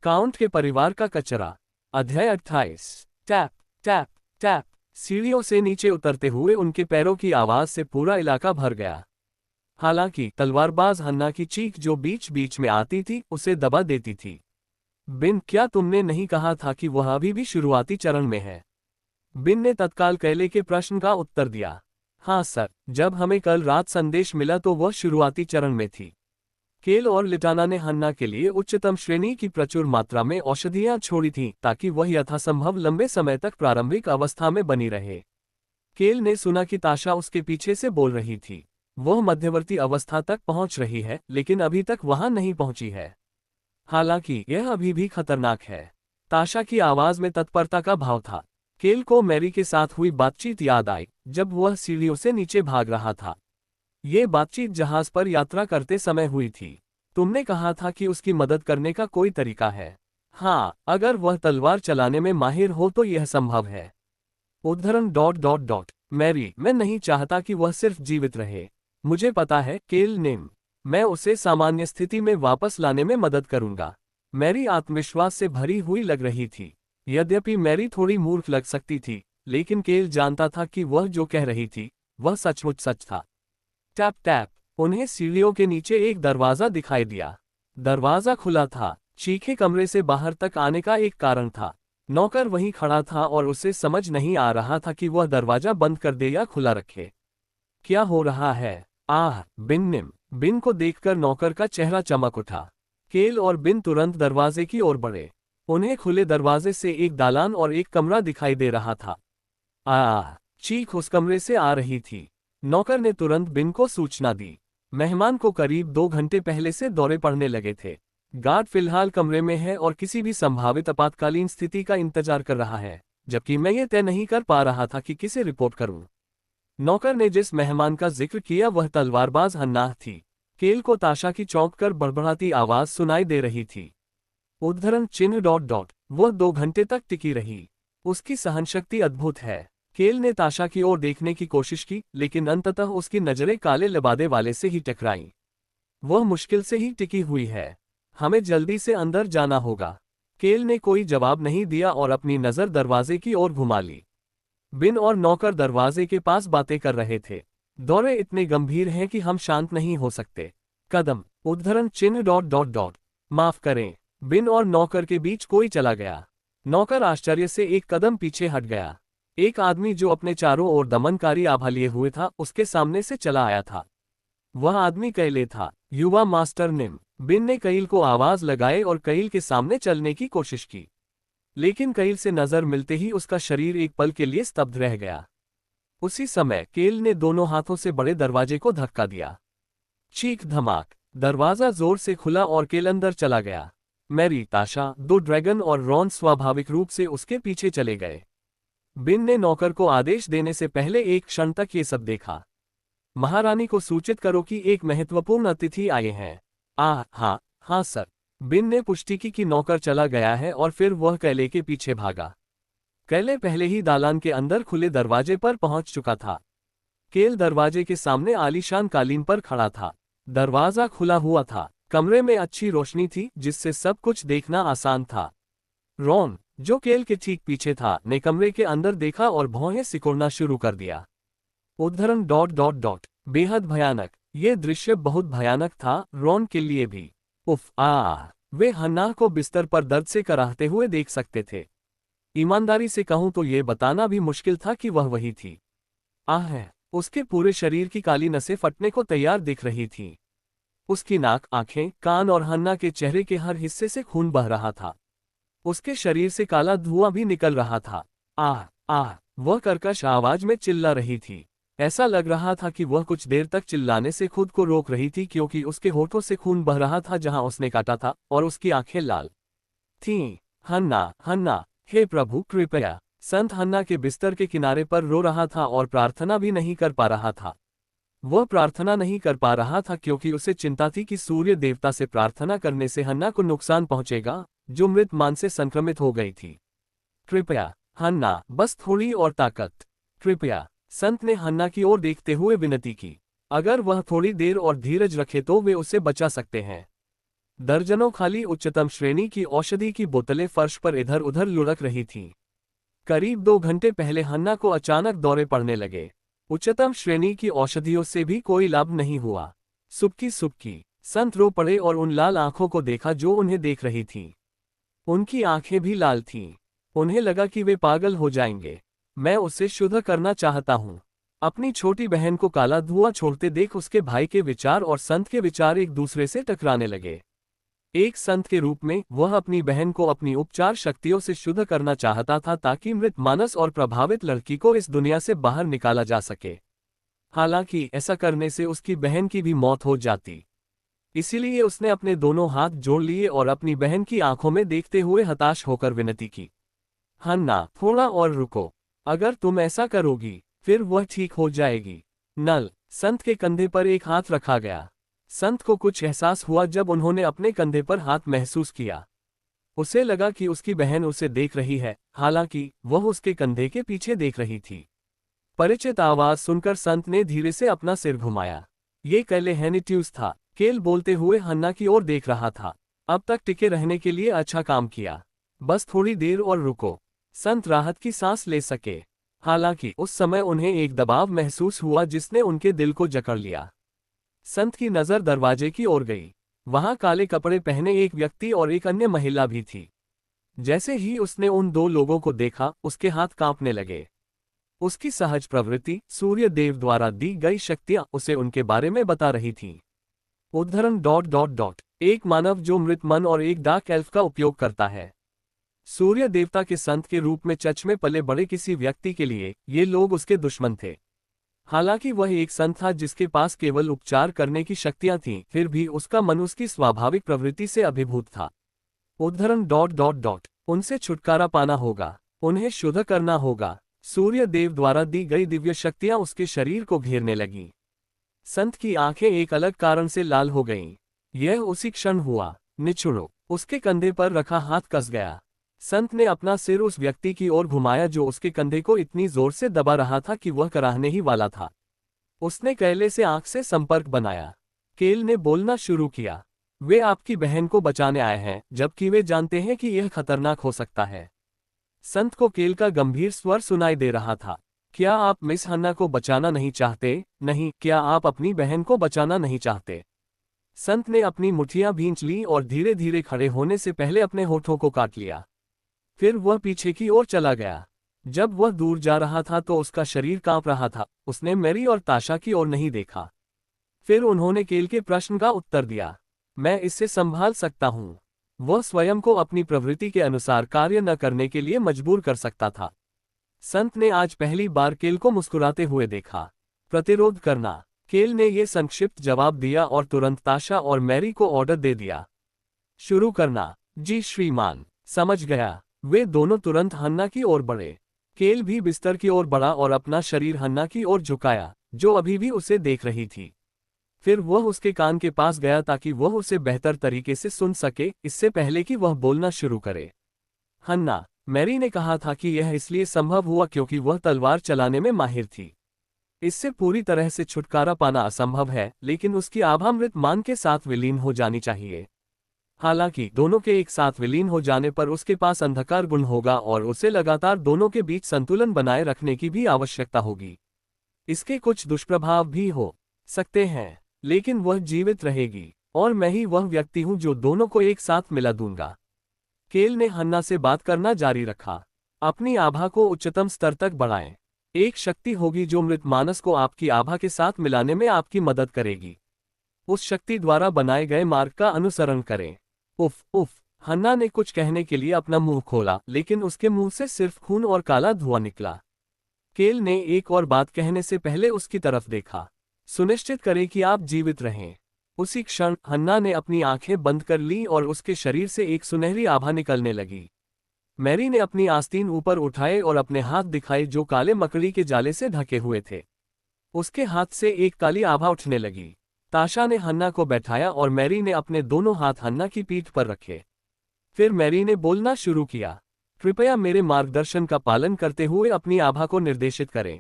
Count के परिवार का कचरा। अध्याय 28। Tap tap tap. सीढ़ियों से नीचे उतरते हुए उनके पैरों की आवाज से पूरा इलाका भर गया। हालांकि तलवारबाज हन्ना की चीख जो बीच बीच में आती थी उसे दबा देती थी। बिन, क्या तुमने नहीं कहा था कि वह अभी भी शुरुआती चरण में है? बिन ने तत्काल कैले के प्रश्न का उत्तर दिया। हाँ सर, जब हमें कल रात संदेश मिला तो वह शुरुआती चरण में थी। केल और लिटाना ने हन्ना के लिए उच्चतम श्रेणी की प्रचुर मात्रा में औषधियां छोड़ी थीं ताकि वह यथासंभव लंबे समय तक प्रारंभिक अवस्था में बनी रहे। केल ने सुना कि ताशा उसके पीछे से बोल रही थी। वह मध्यवर्ती अवस्था तक पहुंच रही है लेकिन अभी तक वहां नहीं पहुंची है। हालांकि यह अभी भी खतरनाक है। ताशा की आवाज में तत्परता का भाव था। केल को मैरी के साथ हुई बातचीत याद आई जब वह सीढ़ियों से नीचे भाग रहा था। ये बातचीत जहाज पर यात्रा करते समय हुई थी। तुमने कहा था कि उसकी मदद करने का कोई तरीका है। हाँ, अगर वह तलवार चलाने में माहिर हो तो यह संभव है। उद्धरण डॉट डॉट डॉट। मैरी, मैं नहीं चाहता कि वह सिर्फ जीवित रहे। मुझे पता है केल नेम, मैं उसे सामान्य स्थिति में वापस लाने में मदद करूंगा। मैरी आत्मविश्वास से भरी हुई लग रही थी। यद्यपि मैरी थोड़ी मूर्ख लग सकती थी, लेकिन केल जानता था कि वह जो कह रही थी वह सचमुच सच था। Tap tap. उन्हें सीढ़ियों के नीचे एक दरवाजा दिखाई दिया। दरवाजा खुला था। चीखे कमरे से बाहर तक आने का एक कारण था। नौकर वहीं खड़ा था और उसे समझ नहीं आ रहा था कि वह दरवाजा बंद कर दे या खुला रखे। क्या हो रहा है? आह, बिन को देखकर नौकर का चेहरा चमक उठा। केल और बिन तुरंत दरवाजे की ओर बढ़े। उन्हें खुले दरवाजे से एक दालान और एक कमरा दिखाई दे रहा था। आह, चीख उस कमरे से आ रही थी। नौकर ने तुरंत बिन को सूचना दी। मेहमान को करीब 2 घंटे पहले से दौरे पड़ने लगे थे। गार्ड फिलहाल कमरे में है और किसी भी संभावित आपातकालीन स्थिति का इंतजार कर रहा है, जबकि मैं ये तय नहीं कर पा रहा था कि किसे रिपोर्ट करूं। नौकर ने जिस मेहमान का जिक्र किया वह तलवारबाज हन्नाह थी। केल को ताशा की चौंक कर बड़बड़ाती आवाज सुनाई दे रही थी। उद्धरण चिन्ह डॉट डॉट। वह 2 घंटे तक टिकी रही। उसकी सहनशक्ति अद्भुत है। केल ने ताशा की ओर देखने की कोशिश की, लेकिन अंततः उसकी नजरें काले लिबादे वाले से ही टकराईं। वह मुश्किल से ही टिकी हुई है। हमें जल्दी से अंदर जाना होगा। केल ने कोई जवाब नहीं दिया और अपनी नजर दरवाजे की ओर घुमा ली। बिन और नौकर दरवाजे के पास बातें कर रहे थे। दौरे इतने गंभीर हैं कि हम शांत नहीं हो सकते। कदम। उद्धरण चिन्ह डॉट डॉट डॉट। माफ करें। बिन और नौकर के बीच कोई चला गया। नौकर आश्चर्य से एक कदम पीछे हट गया। एक आदमी जो अपने चारों ओर दमनकारी आभा लिए हुए था उसके सामने से चला आया था। वह आदमी कैले था, युवा मास्टर निम। बिन ने कैल को आवाज लगाए और कैल के सामने चलने की कोशिश की, लेकिन कैल से नजर मिलते ही उसका शरीर एक पल के लिए स्तब्ध रह गया। उसी समय केल ने दोनों हाथों से बड़े दरवाजे को धक्का दिया। चीख धमाक। दरवाजा जोर से खुला और केल अंदर चला गया। मैरी, ताशा, 2 ड्रैगन और रॉन स्वाभाविक रूप से उसके पीछे चले गए। बिन ने नौकर को आदेश देने से पहले एक क्षण तक ये सब देखा। महारानी को सूचित करो कि एक महत्वपूर्ण अतिथि आए हैं। हाँ हाँ सर। बिन ने पुष्टि की कि नौकर चला गया है और फिर वह कैले के पीछे भागा। कैले पहले ही दालान के अंदर खुले दरवाजे पर पहुंच चुका था। केल दरवाजे के सामने आलीशान कालीन पर खड़ा था। दरवाजा खुला हुआ था। कमरे में अच्छी रोशनी थी जिससे सब कुछ देखना आसान था। रॉन, जो केल के ठीक पीछे था, ने कमरे के अंदर देखा और भौहें सिकुड़ना शुरू कर दिया। उद्धरण डॉट डॉट डॉट। बेहद भयानक। ये दृश्य बहुत भयानक था, रॉन के लिए भी। उफ, वे हन्नाह को बिस्तर पर दर्द से कराहते हुए देख सकते थे। ईमानदारी से कहूं तो ये बताना भी मुश्किल था कि वह वही थी। उसके पूरे शरीर की काली नसें फटने को तैयार दिख रही थीं। उसकी नाक, आंखें, कान और हन्ना के चेहरे के हर हिस्से से खून बह रहा था। उसके शरीर से काला धुआं भी निकल रहा था। वह कर्कश आवाज में चिल्ला रही थी। ऐसा लग रहा था कि वह कुछ देर तक चिल्लाने से खुद को रोक रही थी क्योंकि उसके होठों से खून बह रहा था जहां उसने काटा था और उसकी आंखें लाल थीं। हन्ना, हे प्रभु कृपया। संत हन्ना के बिस्तर के किनारे पर रो रहा था और प्रार्थना भी नहीं कर पा रहा था। वह प्रार्थना नहीं कर पा रहा था क्योंकि उसे चिंता थी कि सूर्य देवता से प्रार्थना करने से हन्ना को नुकसान पहुंचेगा, जो मृत मान से संक्रमित हो गई थी। कृपया हन्ना, बस थोड़ी और ताकत, कृपया। संत ने हन्ना की ओर देखते हुए विनती की। अगर वह थोड़ी देर और धीरज रखे तो वे उसे बचा सकते हैं। दर्जनों खाली उच्चतम श्रेणी की औषधि की बोतलें फर्श पर इधर उधर लुढ़क रही थीं। करीब 2 घंटे पहले हन्ना को अचानक दौरे पड़ने लगे। उच्चतम श्रेणी की औषधियों से भी कोई लाभ नहीं हुआ। सुबकी सुबकी संत रो पड़े और उन लाल आंखों को देखा जो उन्हें देख रही थीं। उनकी आंखें भी लाल थीं। उन्हें लगा कि वे पागल हो जाएंगे। मैं उसे शुद्ध करना चाहता हूं। अपनी छोटी बहन को काला धुआं छोड़ते देख उसके भाई के विचार और संत के विचार एक दूसरे से टकराने लगे। एक संत के रूप में वह अपनी बहन को अपनी उपचार शक्तियों से शुद्ध करना चाहता था ताकि मृत मानस और प्रभावित लड़की को इस दुनिया से बाहर निकाला जा सके। हालांकि ऐसा करने से उसकी बहन की भी मौत हो जाती। इसीलिए उसने अपने दोनों हाथ जोड़ लिए और अपनी बहन की आंखों में देखते हुए हताश होकर विनती की, हन्ना, थोड़ा और रुको। अगर तुम ऐसा करोगी फिर वह ठीक हो जाएगी। नल संत के कंधे पर एक हाथ रखा गया। संत को कुछ एहसास हुआ जब उन्होंने अपने कंधे पर हाथ महसूस किया। उसे लगा कि उसकी बहन उसे देख रही है, हालांकि वह उसके कंधे के पीछे देख रही थी। परिचित आवाज सुनकर संत ने धीरे से अपना सिर घुमाया। ये कैले हेनिट्यूस था। केल बोलते हुए हन्ना की ओर देख रहा था। अब तक टिके रहने के लिए अच्छा काम किया। बस थोड़ी देर और रुको। संत राहत की सांस ले सके। हालांकि उस समय उन्हें एक दबाव महसूस हुआ जिसने उनके दिल को जकड़ लिया। संत की नजर दरवाजे की ओर गई। वहां काले कपड़े पहने एक व्यक्ति और एक अन्य महिला भी थी। जैसे ही उसने उन दो लोगों को देखा उसके हाथ कांपने लगे। उसकी सहज प्रवृत्ति, सूर्य देव द्वारा दी गई शक्तियां उसे उनके बारे में बता रही थीं। उद्धरण एक मानव जो मृत मन और एक डार्क एल्फ का उपयोग करता है। सूर्य देवता के संत के रूप में चर्च में पले बड़े किसी व्यक्ति के लिए ये लोग उसके दुश्मन थे। हालांकि वह एक संत था जिसके पास केवल उपचार करने की शक्तियां थीं, फिर भी उसका मन उसकी स्वाभाविक प्रवृत्ति से अभिभूत था। उद्धरण उनसे छुटकारा पाना होगा। उन्हें शुद्ध करना होगा। सूर्य देव द्वारा दी गई दिव्य शक्तियां उसके शरीर को घेरने लगीं। संत की आंखें एक अलग कारण से लाल हो गईं। यह उसी क्षण हुआ। निचुड़ो। उसके कंधे पर रखा हाथ कस गया। संत ने अपना सिर उस व्यक्ति की ओर घुमाया जो उसके कंधे को इतनी जोर से दबा रहा था कि वह कराहने ही वाला था। उसने कैले से आंख से संपर्क बनाया। केल ने बोलना शुरू किया, वे आपकी बहन को बचाने आए हैं, जबकि वे जानते हैं कि यह खतरनाक हो सकता है। संत को केल का गंभीर स्वर सुनाई दे रहा था। क्या आप मिस हन्ना को बचाना नहीं चाहते? नहीं, क्या आप अपनी बहन को बचाना नहीं चाहते? संत ने अपनी मुठ्ठियां भींच ली और धीरे धीरे खड़े होने से पहले अपने होठों को काट लिया। फिर वह पीछे की ओर चला गया। जब वह दूर जा रहा था तो उसका शरीर कांप रहा था। उसने मैरी और ताशा की ओर नहीं देखा। फिर उन्होंने केल के प्रश्न का उत्तर दिया, मैं इससे संभाल सकता हूं। वह स्वयं को अपनी प्रवृत्ति के अनुसार कार्य न करने के लिए मजबूर कर सकता था। संत ने आज पहली बार केल को मुस्कुराते हुए देखा। प्रतिरोध करना। केल ने यह संक्षिप्त जवाब दिया और तुरंत ताशा और मैरी को ऑर्डर दे दिया। शुरू करना। जी श्रीमान। समझ गया। वे दोनों तुरंत हन्ना की ओर बढ़े। केल भी बिस्तर की ओर बढ़ा और अपना शरीर हन्ना की ओर झुकाया, जो अभी भी उसे देख रही थी। फिर वह उसके कान के पास गया ताकि वह उसे बेहतर तरीके से सुन सके, इससे पहले कि वह बोलना शुरू करे। हन्ना, मैरी ने कहा था कि यह इसलिए संभव हुआ क्योंकि वह तलवार चलाने में माहिर थी। इससे पूरी तरह से छुटकारा पाना असंभव है, लेकिन उसकी आभा मृत मान के साथ विलीन हो जानी चाहिए। हालांकि दोनों के एक साथ विलीन हो जाने पर उसके पास अंधकार गुण होगा और उसे लगातार दोनों के बीच संतुलन बनाए रखने की भी आवश्यकता होगी। इसके कुछ दुष्प्रभाव भी हो सकते हैं, लेकिन वह जीवित रहेगी और मैं ही वह व्यक्ति हूं जो दोनों को एक साथ मिला दूंगा। केल ने हन्ना से बात करना जारी रखा। अपनी आभा को उच्चतम स्तर तक बढ़ाएं। एक शक्ति होगी जो मृत मानस को आपकी आभा के साथ मिलाने में आपकी मदद करेगी। उस शक्ति द्वारा बनाए गए मार्ग का अनुसरण करें। उफ उफ। हन्ना ने कुछ कहने के लिए अपना मुंह खोला, लेकिन उसके मुंह से सिर्फ खून और काला धुआं निकला। केल ने एक और बात कहने से पहले उसकी तरफ देखा। सुनिश्चित करें कि आप जीवित रहें। उसी क्षण हन्ना ने अपनी आंखें बंद कर ली और उसके शरीर से एक सुनहरी आभा निकलने लगी। मैरी ने अपनी आस्तीन ऊपर उठाए और अपने हाथ दिखाए जो काले मकड़ी के जाले से ढके हुए थे। उसके हाथ से एक काली आभा उठने लगी। ताशा ने हन्ना को बैठाया और मैरी ने अपने दोनों हाथ हन्ना की पीठ पर रखे। फिर मैरी ने बोलना शुरू किया, कृपया मेरे मार्गदर्शन का पालन करते हुए अपनी आभा को निर्देशित करें।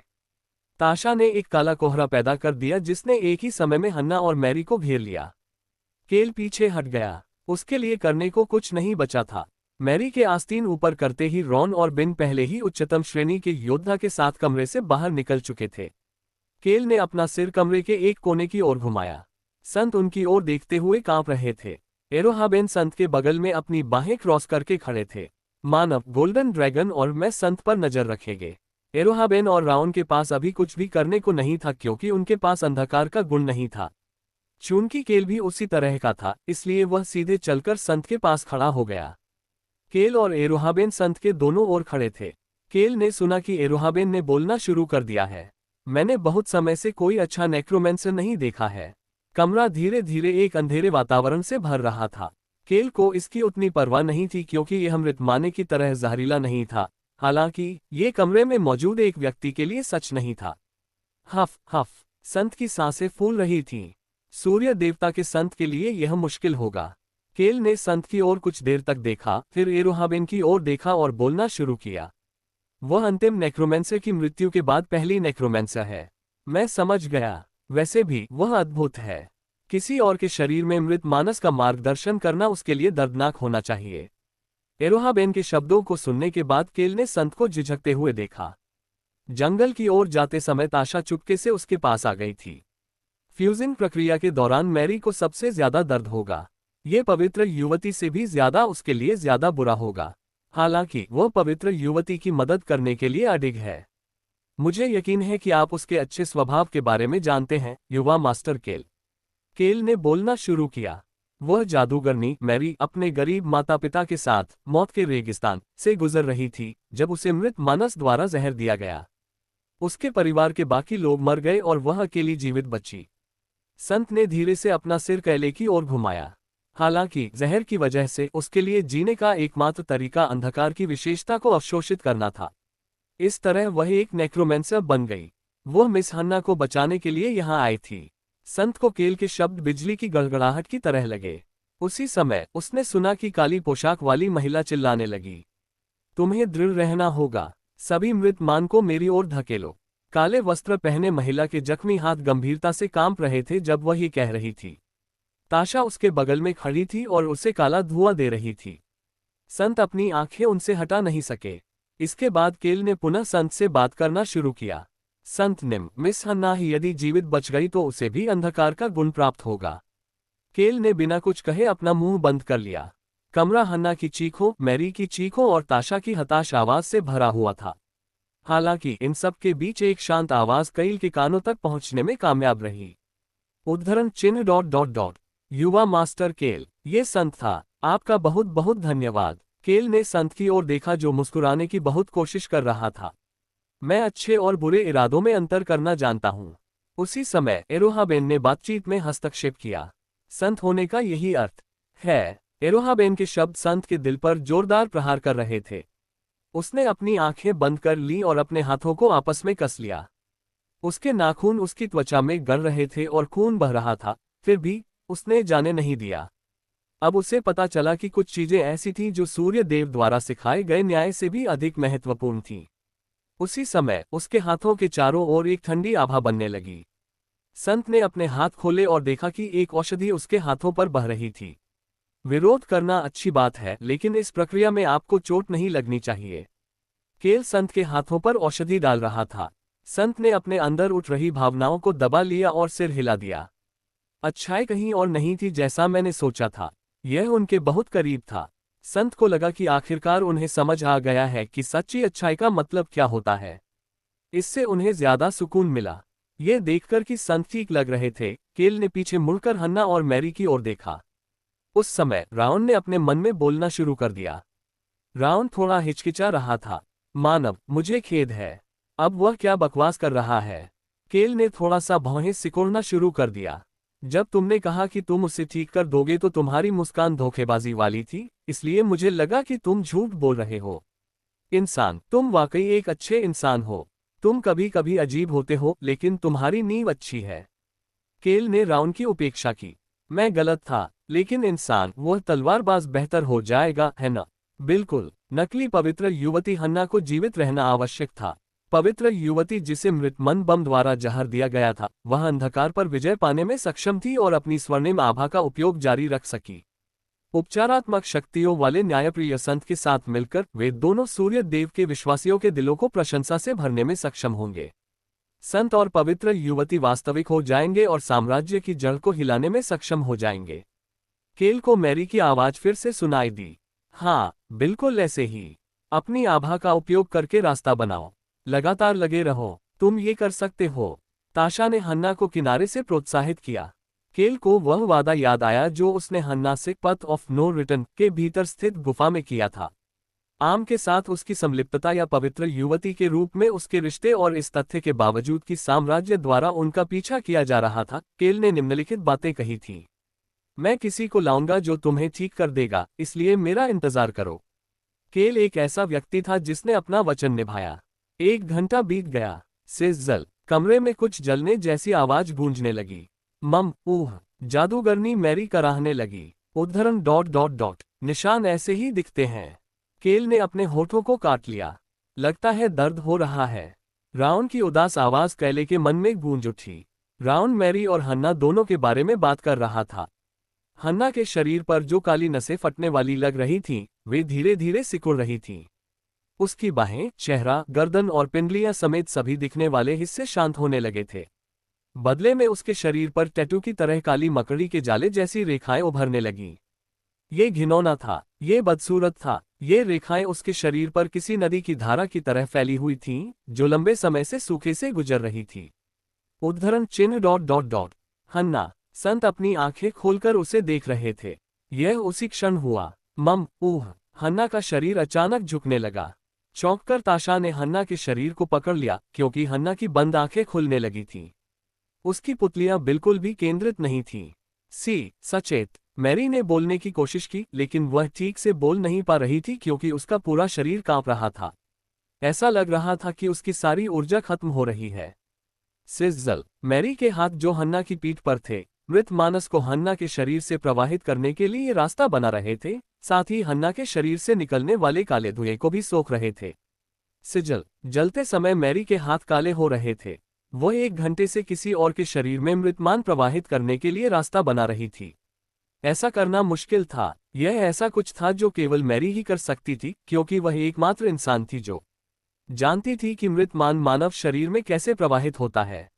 ताशा ने एक काला कोहरा पैदा कर दिया जिसने एक ही समय में हन्ना और मैरी को घेर लिया। केल पीछे हट गया। उसके लिए करने को कुछ नहीं बचा था। मैरी के आस्तीन ऊपर करते ही रॉन और बिन पहले ही उच्चतम श्रेणी के योद्धा के साथ कमरे से बाहर निकल चुके थे। केल ने अपना सिर कमरे के एक कोने की ओर घुमाया। संत उनकी ओर देखते हुए कांप रहे थे। एरोहाबेन संत के बगल में अपनी बाहें क्रॉस करके खड़े थे। मानव, गोल्डन ड्रैगन और मैं संत पर नजर रखेंगे। एरोहाबेन और राउन के पास अभी कुछ भी करने को नहीं था क्योंकि उनके पास अंधकार का गुण नहीं था। चूंकि केल भी उसी तरह का था, इसलिए वह सीधे चलकर संत के पास खड़ा हो गया। केल और एरोहाबेन संत के दोनों ओर खड़े थे। केल ने सुना कि एरोहाबेन ने बोलना शुरू कर दिया है। मैंने बहुत समय से कोई अच्छा नेक्रोमेंसर नहीं देखा है। कमरा धीरे धीरे एक अंधेरे वातावरण से भर रहा था। केल को इसकी उतनी परवाह नहीं थी क्योंकि यह मृतमाने की तरह जहरीला नहीं था। हालांकि ये कमरे में मौजूद एक व्यक्ति के लिए सच नहीं था। हफ हफ, संत की सांसें फूल रही थीं। सूर्य देवता के संत के लिए यह मुश्किल होगा। केल ने संत की ओर कुछ देर तक देखा, फिर एरोहाबेन की ओर देखा और बोलना शुरू किया। वह अंतिम नेक्रोमेंसर की मृत्यु के बाद पहली नेक्रोमेंसर है। मैं समझ गया। वैसे भी वह अद्भुत है। किसी और के शरीर में मृत मानस का मार्गदर्शन करना उसके लिए दर्दनाक होना चाहिए। एरोहाबेन के शब्दों को सुनने के बाद केल ने संत को झिझकते हुए देखा। जंगल की ओर जाते समय ताशा चुपके से उसके पास आ गई थी। फ्यूजन प्रक्रिया के दौरान मैरी को सबसे ज्यादा दर्द होगा। ये पवित्र युवती से भी ज्यादा उसके लिए ज्यादा बुरा होगा। हालांकि वह पवित्र युवती की मदद करने के लिए अडिग है। मुझे यकीन है कि आप उसके अच्छे स्वभाव के बारे में जानते हैं, युवा मास्टर केल। केल ने बोलना शुरू किया। वह जादूगरनी मैरी अपने गरीब माता पिता के साथ मौत के रेगिस्तान से गुजर रही थी जब उसे मृत मानस द्वारा जहर दिया गया। उसके परिवार के बाकी लोग मर गए और वह अकेली जीवित बची। संत ने धीरे से अपना सिर कैले की ओर घुमाया। हालांकि जहर की वजह से उसके लिए जीने का एकमात्र तरीका अंधकार की विशेषता को अवशोषित करना था। इस तरह वह एक नेक्रोमेंसर बन गई। वह मिस हन्ना को बचाने के लिए यहाँ आई थी। संत को केल के शब्द बिजली की गड़गड़ाहट की तरह लगे। उसी समय उसने सुना कि काली पोशाक वाली महिला चिल्लाने लगी, तुम्हें दृढ़ रहना होगा। सभी मृत मान को मेरी ओर धकेलो। काले वस्त्र पहने महिला के जख्मी हाथ गंभीरता से कांप रहे थे जब वह ये कह रही थी। ताशा उसके बगल में खड़ी थी और उसे काला धुआं दे रही थी। संत अपनी आंखें उनसे हटा नहीं सके। इसके बाद केल ने पुनः संत से बात करना शुरू किया। संत निम, मिस हन्ना ही यदि जीवित बच गई तो उसे भी अंधकार का गुण प्राप्त होगा। केल ने बिना कुछ कहे अपना मुंह बंद कर लिया। कमरा हन्ना की चीखों, मैरी की चीखों और ताशा की हताश आवाज से भरा हुआ था। हालांकि इन सब के बीच एक शांत आवाज केल के कानों तक पहुंचने में कामयाब रही। उद्धरण चिन्ह ... युवा मास्टर केल, ये संत था। आपका बहुत बहुत धन्यवाद। केल ने संत की ओर देखा जो मुस्कुराने की बहुत कोशिश कर रहा था। मैं अच्छे और बुरे इरादों में अंतर करना जानता हूँ। उसी समय एरोहाबेन ने बातचीत में हस्तक्षेप किया। संत होने का यही अर्थ है। एरोहाबेन के शब्द संत के दिल पर जोरदार प्रहार कर रहे थे। उसने अपनी आंखें बंद कर ली और अपने हाथों को आपस में कस लिया। उसके नाखून उसकी त्वचा में गड़ रहे थे और खून बह रहा था, फिर भी उसने जाने नहीं दिया। अब उसे पता चला कि कुछ चीजें ऐसी थीं जो सूर्य देव द्वारा सिखाए गए न्याय से भी अधिक महत्वपूर्ण थीं। उसी समय उसके हाथों के चारों ओर एक ठंडी आभा बनने लगी। संत ने अपने हाथ खोले और देखा कि एक औषधि उसके हाथों पर बह रही थी। विरोध करना अच्छी बात है, लेकिन इस प्रक्रिया में आपको चोट नहीं लगनी चाहिए। केल संत के हाथों पर औषधि डाल रहा था। संत ने अपने अंदर उठ रही भावनाओं को दबा लिया और सिर हिला दिया। अच्छाई कहीं और नहीं थी जैसा मैंने सोचा था। यह उनके बहुत करीब था। संत को लगा कि आखिरकार उन्हें समझ आ गया है कि सच्ची अच्छाई का मतलब क्या होता है। इससे उन्हें ज्यादा सुकून मिला। यह देखकर कि संत ठीक लग रहे थे, केल ने पीछे मुड़कर हन्ना और मैरी की ओर देखा। उस समय राउन ने अपने मन में बोलना शुरू कर दिया। राउन थोड़ा हिचकिचा रहा था। मानव, मुझे खेद है। अब वह क्या बकवास कर रहा है। केल ने थोड़ा सा भौहें सिकोड़ना शुरू कर दिया। जब तुमने कहा कि तुम उसे ठीक कर दोगे तो तुम्हारी मुस्कान धोखेबाजी वाली थी, इसलिए मुझे लगा कि तुम झूठ बोल रहे हो। इंसान, तुम वाकई एक अच्छे इंसान हो। तुम कभी कभी अजीब होते हो, लेकिन तुम्हारी नींव अच्छी है। केल ने राउन की उपेक्षा की। मैं गलत था, लेकिन इंसान, वह तलवारबाज बेहतर हो जाएगा, है ना? बिल्कुल। नकली पवित्र युवती हन्ना को जीवित रहना आवश्यक था। पवित्र युवती जिसे मृत मन बम द्वारा जहर दिया गया था, वह अंधकार पर विजय पाने में सक्षम थी और अपनी स्वर्णिम आभा का उपयोग जारी रख सकी। उपचारात्मक शक्तियों वाले न्यायप्रिय संत के साथ मिलकर वे दोनों सूर्य देव के विश्वासियों के दिलों को प्रशंसा से भरने में सक्षम होंगे। संत और पवित्र युवती वास्तविक हो जाएंगे और साम्राज्य की जड़ को हिलाने में सक्षम हो जाएंगे। केल को मैरी की आवाज फिर से सुनाई दी। हाँ, बिल्कुल ऐसे ही। अपनी आभा का उपयोग करके रास्ता बनाओ। लगातार लगे रहो, तुम ये कर सकते हो। ताशा ने हन्ना को किनारे से प्रोत्साहित किया। केल को वह वादा याद आया जो उसने हन्ना से पथ ऑफ नो रिटर्न के भीतर स्थित गुफा में किया था। आम के साथ उसकी संलिप्तता या पवित्र युवती के रूप में उसके रिश्ते और इस तथ्य के बावजूद कि साम्राज्य द्वारा उनका पीछा किया जा रहा था, केल ने निम्नलिखित बातें कही थीं। मैं किसी को लाऊंगा जो तुम्हें ठीक कर देगा, इसलिए मेरा इंतजार करो। केल एक ऐसा व्यक्ति था जिसने अपना वचन निभाया। 1 घंटा बीत गया। सिज्जल, कमरे में कुछ जलने जैसी आवाज गूंजने लगी। मम, जादूगरनी मैरी कराहने लगी। उद्धरण ... निशान ऐसे ही दिखते हैं। केल ने अपने होठों को काट लिया। लगता है दर्द हो रहा है। राउन की उदास आवाज कैले के मन में गूंज उठी। राउन मैरी और हन्ना दोनों के बारे में बात कर रहा था। हन्ना के शरीर पर जो काली नसें फटने वाली लग रही थीं, वे धीरे धीरे सिकुड़ रही थीं। उसकी बाहें, चेहरा, गर्दन और पिंडलियां समेत सभी दिखने वाले हिस्से शांत होने लगे थे। बदले में उसके शरीर पर टैटू की तरह काली मकड़ी के जाले जैसी रेखाएं उभरने लगीं। ये घिनौना था, ये बदसूरत था। ये रेखाएं उसके शरीर पर किसी नदी की धारा की तरह फैली हुई थीं, जो लंबे समय से सूखे से गुजर रही थी। उद्धरण चिन्ह ... हन्ना, संत अपनी आंखें खोलकर उसे देख रहे थे। यह उसी क्षण हुआ। मम, हन्ना का शरीर अचानक झुकने लगा। चौंककर ताशा ने हन्ना के शरीर को पकड़ लिया, क्योंकि हन्ना की बंद आंखें खुलने लगी थीं। उसकी पुतलियां बिल्कुल भी केंद्रित नहीं थीं। सचेत। मैरी ने बोलने की कोशिश की, लेकिन वह ठीक से बोल नहीं पा रही थी क्योंकि उसका पूरा शरीर कांप रहा था। ऐसा लग रहा था कि उसकी सारी ऊर्जा खत्म हो रही है। सिज्जल, मैरी के हाथ जो हन्ना की पीठ पर थे, मृत मानस को हन्ना के शरीर से प्रवाहित करने के लिए रास्ता बना रहे थे, साथ ही हन्ना के शरीर से निकलने वाले काले धुएं को भी सोख रहे थे। सिजल, जलते समय मैरी के हाथ काले हो रहे थे। वह 1 घंटे से किसी और के शरीर में मृतमान प्रवाहित करने के लिए रास्ता बना रही थी। ऐसा करना मुश्किल था। यह ऐसा कुछ था जो केवल मैरी ही कर सकती थी, क्योंकि वह एकमात्र इंसान थी जो जानती थी कि मृतमान मानव शरीर में कैसे प्रवाहित होता है।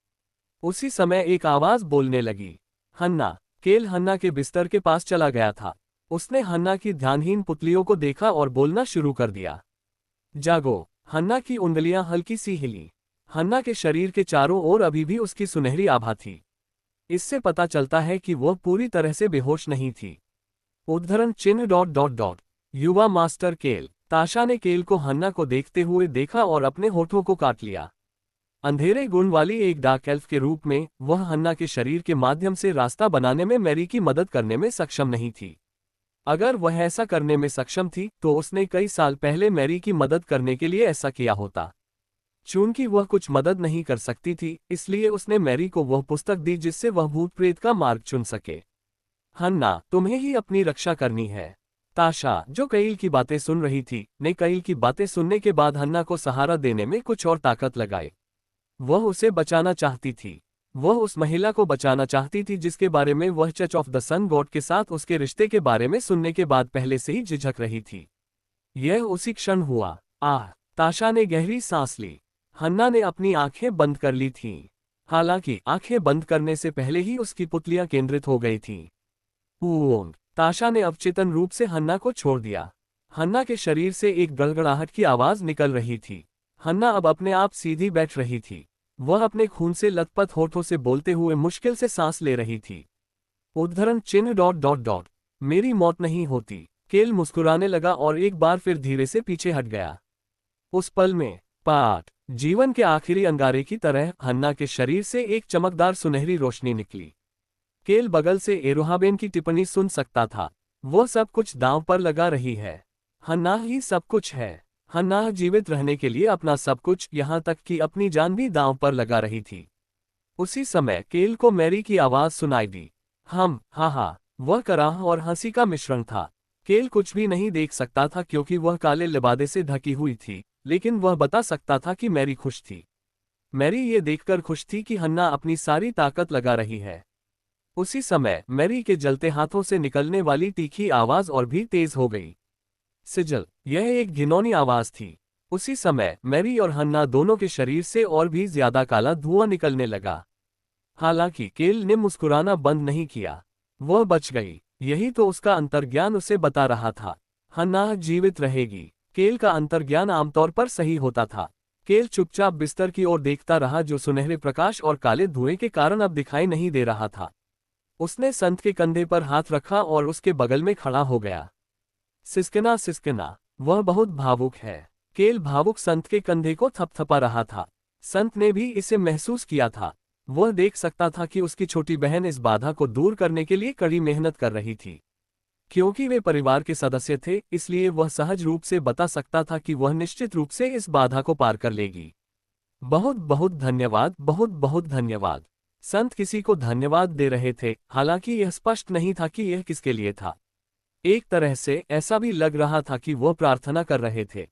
उसी समय एक आवाज बोलने लगी। हन्ना। केल हन्ना के बिस्तर के पास चला गया था। उसने हन्ना की ध्यानहीन पुतलियों को देखा और बोलना शुरू कर दिया। जागो। हन्ना की उंगलियां हल्की सी हिली। हन्ना के शरीर के चारों ओर अभी भी उसकी सुनहरी आभा थी। इससे पता चलता है कि वह पूरी तरह से बेहोश नहीं थी। उद्धरण चिन्ह ... युवा मास्टर केल। ताशा ने केल को हन्ना को देखते हुए देखा और अपने होठों को काट लिया। अंधेरे गुण वाली एक डार्क एल्फ के रूप में वह हन्ना के शरीर के माध्यम से रास्ता बनाने में मैरी की मदद करने में सक्षम नहीं थी। अगर वह ऐसा करने में सक्षम थी तो उसने कई साल पहले मैरी की मदद करने के लिए ऐसा किया होता। चूंकि वह कुछ मदद नहीं कर सकती थी, इसलिए उसने मैरी को वह पुस्तक दी जिससे वह भूत प्रेत का मार्ग चुन सके। हन्ना, तुम्हें ही अपनी रक्षा करनी है। ताशा, जो कैल की बातें सुन रही थी, ने कैल की बातें सुनने के बाद हन्ना को सहारा देने में कुछ और ताकत लगाई। वह उसे बचाना चाहती थी। वह उस महिला को बचाना चाहती थी जिसके बारे में वह church of the son god के साथ उसके रिश्ते के बारे में सुनने के बाद पहले से ही झिझक रही थी। यह उसी क्षण हुआ। ताशा ने गहरी सांस ली। हन्ना ने अपनी आंखें बंद कर ली थीं। हालांकि आंखें बंद करने से पहले ही उसकी पुतलियां केंद्रित हो गई थीं। ताशा ने अवचेतन रूप से हन्ना को छोड़ दिया। हन्ना के शरीर से एक गड़गड़ाहट की आवाज निकल रही थी। हन्ना अब अपने आप सीधी बैठ रही थी। वह अपने खून से लथपथ होठों से बोलते हुए मुश्किल से सांस ले रही थी। उद्धरण चिन्ह ... मेरी मौत नहीं होती। केल मुस्कुराने लगा और एक बार फिर धीरे से पीछे हट गया। उस पल में जीवन के आखिरी अंगारे की तरह हन्ना के शरीर से एक चमकदार सुनहरी रोशनी निकली। केल बगल से एरोहाबेन की टिप्पणी सुन सकता था। वो सब कुछ दांव पर लगा रही है। हन्ना ही सब कुछ है। हन्ना जीवित रहने के लिए अपना सब कुछ, यहाँ तक कि अपनी जान भी दांव पर लगा रही थी। उसी समय केल को मैरी की आवाज सुनाई दी। हाँ, वह कराह और हंसी का मिश्रण था। केल कुछ भी नहीं देख सकता था क्योंकि वह काले लिबादे से ढकी हुई थी, लेकिन वह बता सकता था कि मैरी खुश थी। मैरी ये देखकर खुश थी कि हन्ना अपनी सारी ताकत लगा रही है। उसी समय मैरी के जलते हाथों से निकलने वाली तीखी आवाज और भी तेज हो गई। सिजल, यह एक घिनौनी आवाज थी। उसी समय मैरी और हन्ना दोनों के शरीर से और भी ज्यादा काला धुआं निकलने लगा। हालांकि केल ने मुस्कुराना बंद नहीं किया। वह बच गई, यही तो उसका अंतर्ज्ञान उसे बता रहा था। हन्ना जीवित रहेगी। केल का अंतर्ज्ञान आमतौर पर सही होता था। केल चुपचाप बिस्तर की ओर देखता रहा जो सुनहरे प्रकाश और काले धुएं के कारण अब दिखाई नहीं दे रहा था। उसने संत के कंधे पर हाथ रखा और उसके बगल में खड़ा हो गया। सिसकना सिसकना, वह बहुत भावुक है। केल भावुक संत के कंधे को थपथपा रहा था। संत ने भी इसे महसूस किया था। वह देख सकता था कि उसकी छोटी बहन इस बाधा को दूर करने के लिए कड़ी मेहनत कर रही थी। क्योंकि वे परिवार के सदस्य थे, इसलिए वह सहज रूप से बता सकता था कि वह निश्चित रूप से इस बाधा को पार कर लेगी। बहुत बहुत धन्यवाद, बहुत बहुत धन्यवाद। संत किसी को धन्यवाद दे रहे थे, हालांकि यह स्पष्ट नहीं था कि यह किसके लिए था। एक तरह से ऐसा भी लग रहा था कि वह प्रार्थना कर रहे थे।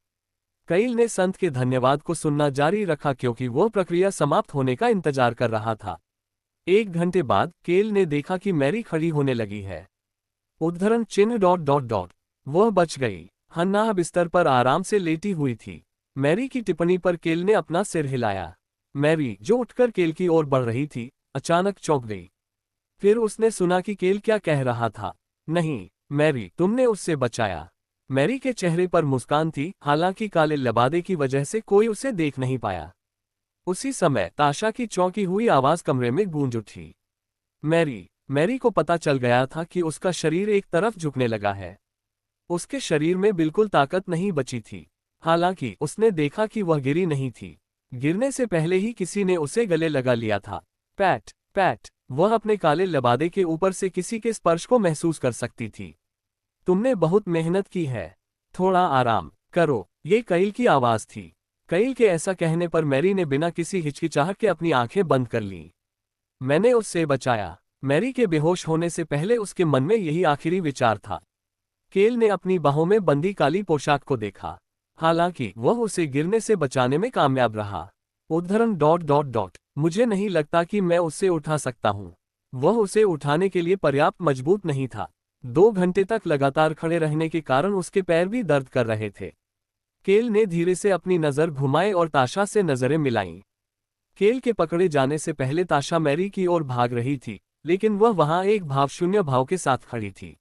कैल ने संत के धन्यवाद को सुनना जारी रखा क्योंकि वह प्रक्रिया समाप्त होने का इंतजार कर रहा था। 1 घंटे बाद केल ने देखा कि मैरी खड़ी होने लगी है। उद्धरण चिन्ह डॉट डॉट डॉट। वह बच गई। हन्ना बिस्तर पर आराम से लेटी हुई थी। मैरी की टिप्पणी पर केल ने अपना सिर हिलाया। मैरी, जो उठकर केल की ओर बढ़ रही थी, अचानक चौंक गई। फिर उसने सुना कि केल क्या कह रहा था। नहीं मैरी, तुमने उससे बचाया। मैरी के चेहरे पर मुस्कान थी, हालांकि काले लबादे की वजह से कोई उसे देख नहीं पाया। उसी समय ताशा की चौंकी हुई आवाज कमरे में गूंज उठी। मैरी। मैरी को पता चल गया था कि उसका शरीर एक तरफ झुकने लगा है। उसके शरीर में बिल्कुल ताकत नहीं बची थी। हालांकि उसने देखा कि वह गिरी नहीं थी। गिरने से पहले ही किसी ने उसे गले लगा लिया था। पैट पैट, वह अपने काले लबादे के ऊपर से किसी के स्पर्श को महसूस कर सकती थी। तुमने बहुत मेहनत की है। थोड़ा आराम करो, ये कैल की आवाज थी। कैल के ऐसा कहने पर मैरी ने बिना किसी हिचकिचाहट के अपनी आंखें बंद कर लीं। मैंने उससे बचाया। मैरी के बेहोश होने से पहले उसके मन में यही आखिरी विचार था। केल ने अपनी बाहों में बंधी काली पोशाक को देखा। हालांकि वह उसे गिरने से बचाने में कामयाब रहा। उद्धरण डॉट डॉट डॉट। मुझे नहीं लगता कि मैं उसे उठा सकता हूँ। वह उसे उठाने के लिए पर्याप्त मजबूत नहीं था। 2 घंटे तक लगातार खड़े रहने के कारण उसके पैर भी दर्द कर रहे थे। केल ने धीरे से अपनी नज़र घुमाई और ताशा से नजरें मिलाईं। केल के पकड़े जाने से पहले ताशा मैरी की ओर भाग रही थी, लेकिन वह वहां एक भावशून्य भाव के साथ खड़ी थी।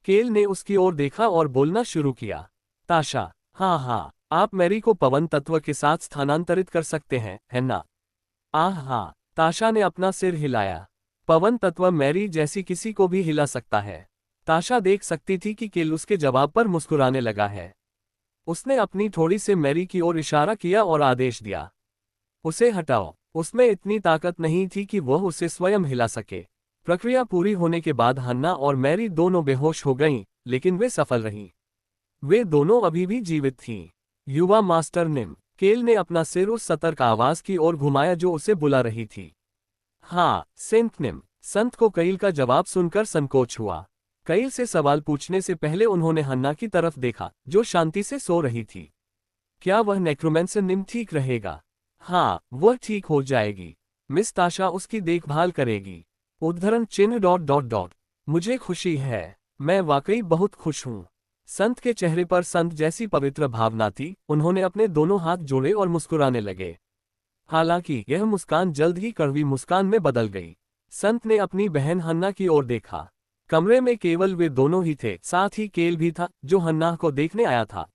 केल ने उसकी ओर देखा और बोलना शुरू किया। ताशा, हाँ हाँ, आप मैरी को पवन तत्व के साथ स्थानांतरित कर सकते हैं, है ना? आह हाँ, ताशा ने अपना सिर हिलाया। पवन तत्व मैरी जैसी किसी को भी हिला सकता है। ताशा देख सकती थी कि केल उसके जवाब पर मुस्कुराने लगा है। उसने अपनी थोड़ी से मैरी की ओर इशारा किया और आदेश दिया, उसे हटाओ। उसमें इतनी ताकत नहीं थी कि वह उसे स्वयं हिला सके। प्रक्रिया पूरी होने के बाद हन्ना और मैरी दोनों बेहोश हो गईं, लेकिन वे सफल रहीं। वे दोनों अभी भी जीवित थीं। युवा मास्टर निम। केल ने अपना सिर उस सतर्क आवाज की ओर घुमाया जो उसे बुला रही थी। हाँ, सेंट निम। संत को कैल का जवाब सुनकर संकोच हुआ। कैल से सवाल पूछने से पहले उन्होंने हन्ना की तरफ देखा, जो शांति से सो रही थी। क्या वह नेक्रोमेंसर निम ठीक रहेगा? हाँ, वह ठीक हो जाएगी। मिस ताशा उसकी देखभाल करेगी। उद्धरण चिन्ह डॉट डॉट डॉट। मुझे खुशी है। मैं वाकई बहुत खुश हूँ। संत के चेहरे पर संत जैसी पवित्र भावना थी। उन्होंने अपने दोनों हाथ जोड़े और मुस्कुराने लगे। हालांकि यह मुस्कान जल्द ही कड़वी मुस्कान में बदल गई। संत ने अपनी बहन हन्ना की ओर देखा। कमरे में केवल वे दोनों ही थे, साथ ही केल भी था, जो हन्ना को देखने आया था।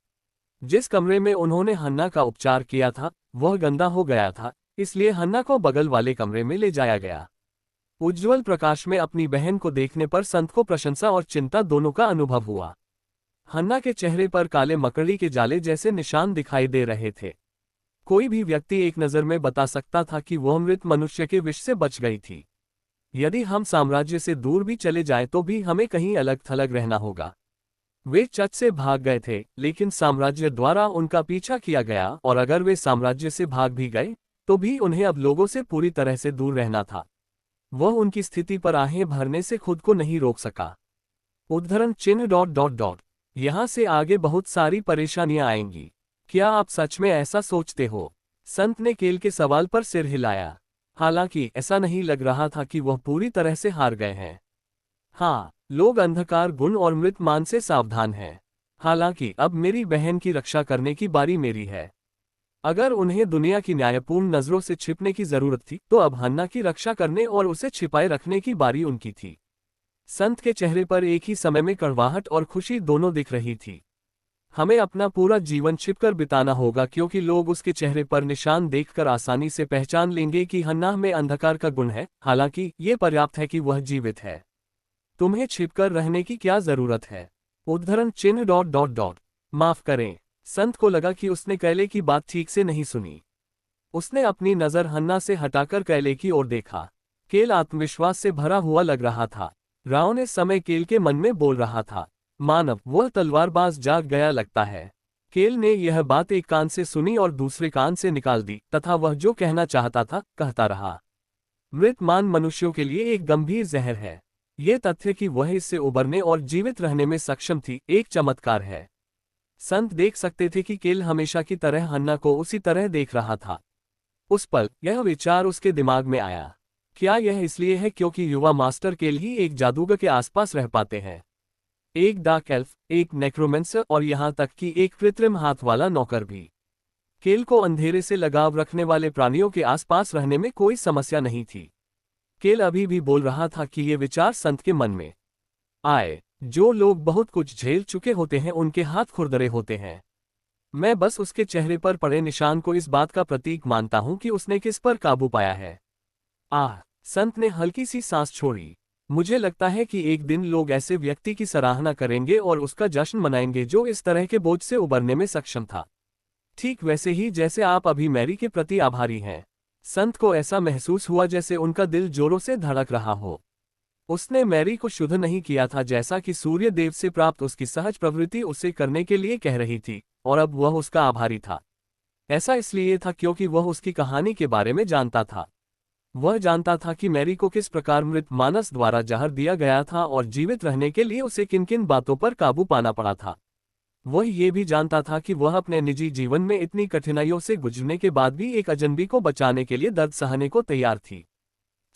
जिस कमरे में उन्होंने हन्ना का उपचार किया था, वह गंदा हो गया था, इसलिए हन्ना को बगल वाले कमरे में ले जाया गया। उज्ज्वल प्रकाश में अपनी बहन को देखने पर संत को प्रशंसा और चिंता दोनों का अनुभव हुआ। हन्ना के चेहरे पर काले मकड़ी के जाले जैसे निशान दिखाई दे रहे थे। कोई भी व्यक्ति एक नज़र में बता सकता था कि वह मृत मनुष्य के विष से बच गई थी। यदि हम साम्राज्य से दूर भी चले जाएं तो भी हमें कहीं अलग थलग रहना होगा। वे चच से भाग गए थे, लेकिन साम्राज्य द्वारा उनका पीछा किया गया, और अगर वे साम्राज्य से भाग भी गए तो भी उन्हें अब लोगों से पूरी तरह से दूर रहना था। वह उनकी स्थिति पर आहें भरने से खुद को नहीं रोक सका। उद्धरण चिन्ह डॉट डॉट डॉट। यहाँ से आगे बहुत सारी परेशानियां आएंगी। क्या आप सच में ऐसा सोचते हो? संत ने केल के सवाल पर सिर हिलाया। हालांकि ऐसा नहीं लग रहा था कि वह पूरी तरह से हार गए हैं। हाँ, लोग अंधकार गुण और मृत मान से सावधान हैं। हालांकि अब मेरी बहन की रक्षा करने की बारी मेरी है। अगर उन्हें दुनिया की न्यायपूर्ण नजरों से छिपने की जरूरत थी तो अब हन्ना की रक्षा करने और उसे छिपाए रखने की बारी उनकी थी। संत के चेहरे पर एक ही समय में कड़वाहट और खुशी दोनों दिख रही थी। हमें अपना पूरा जीवन छिपकर बिताना होगा क्योंकि लोग उसके चेहरे पर निशान देखकर आसानी से पहचान लेंगे कि हन्ना में अंधकार का गुण है। हालांकि ये पर्याप्त है कि वह जीवित है। तुम्हें छिपकर रहने की क्या जरूरत है? उद्धरण चिन्ह डॉट डॉट डॉट। माफ करें। संत को लगा कि उसने कैले की बात ठीक से नहीं सुनी। उसने अपनी नजर हन्ना से हटाकर कैले की ओर देखा। केल आत्मविश्वास से भरा हुआ लग रहा था। राव ने समय केल के मन में बोल रहा था, मानव वह तलवारबाज जाग गया लगता है। केल ने यह बात एक कान से सुनी और दूसरे कान से निकाल दी तथा वह जो कहना चाहता था कहता रहा। मृत मान मनुष्यों के लिए एक गंभीर जहर है। ये तथ्य कि वह इससे उबरने और जीवित रहने में सक्षम थी एक चमत्कार है। संत देख सकते थे कि केल हमेशा की तरह हन्ना को उसी तरह देख रहा था। उस पल यह विचार उसके दिमाग में आया, क्या यह इसलिए है क्योंकि युवा मास्टर केल ही एक जादूगर के आसपास रह पाते हैं? एक डार्क एल्फ, एक नेक्रोमेंसर और यहाँ तक कि एक कृत्रिम हाथ वाला नौकर भी। केल को अंधेरे से लगाव रखने वाले प्राणियों के आसपास रहने में कोई समस्या नहीं थी। केल अभी भी बोल रहा था कि ये विचार संत के मन में आए। जो लोग बहुत कुछ झेल चुके होते हैं उनके हाथ खुरदरे होते हैं। मैं बस उसके चेहरे पर पड़े निशान को इस बात का प्रतीक मानता हूं कि उसने किस पर काबू पाया है। संत ने हल्की सी सांस छोड़ी। मुझे लगता है कि एक दिन लोग ऐसे व्यक्ति की सराहना करेंगे और उसका जश्न मनाएंगे जो इस तरह के बोझ से उबरने में सक्षम था। ठीक वैसे ही जैसे आप अभी मैरी के प्रति आभारी हैं। संत को ऐसा महसूस हुआ जैसे उनका दिल जोरों से धड़क रहा हो। उसने मैरी को शुद्ध नहीं किया था जैसा कि सूर्य देव से प्राप्त उसकी सहज प्रवृत्ति उसे करने के लिए कह रही थी, और अब वह उसका आभारी था। ऐसा इसलिए था क्योंकि वह उसकी कहानी के बारे में जानता था। वह जानता था कि मैरी को किस प्रकार मृत मानस द्वारा जहर दिया गया था और जीवित रहने के लिए उसे किन किन बातों पर काबू पाना पड़ा था। वह ये भी जानता था कि वह अपने निजी जीवन में इतनी कठिनाइयों से गुजरने के बाद भी एक अजनबी को बचाने के लिए दर्द सहने को तैयार थी।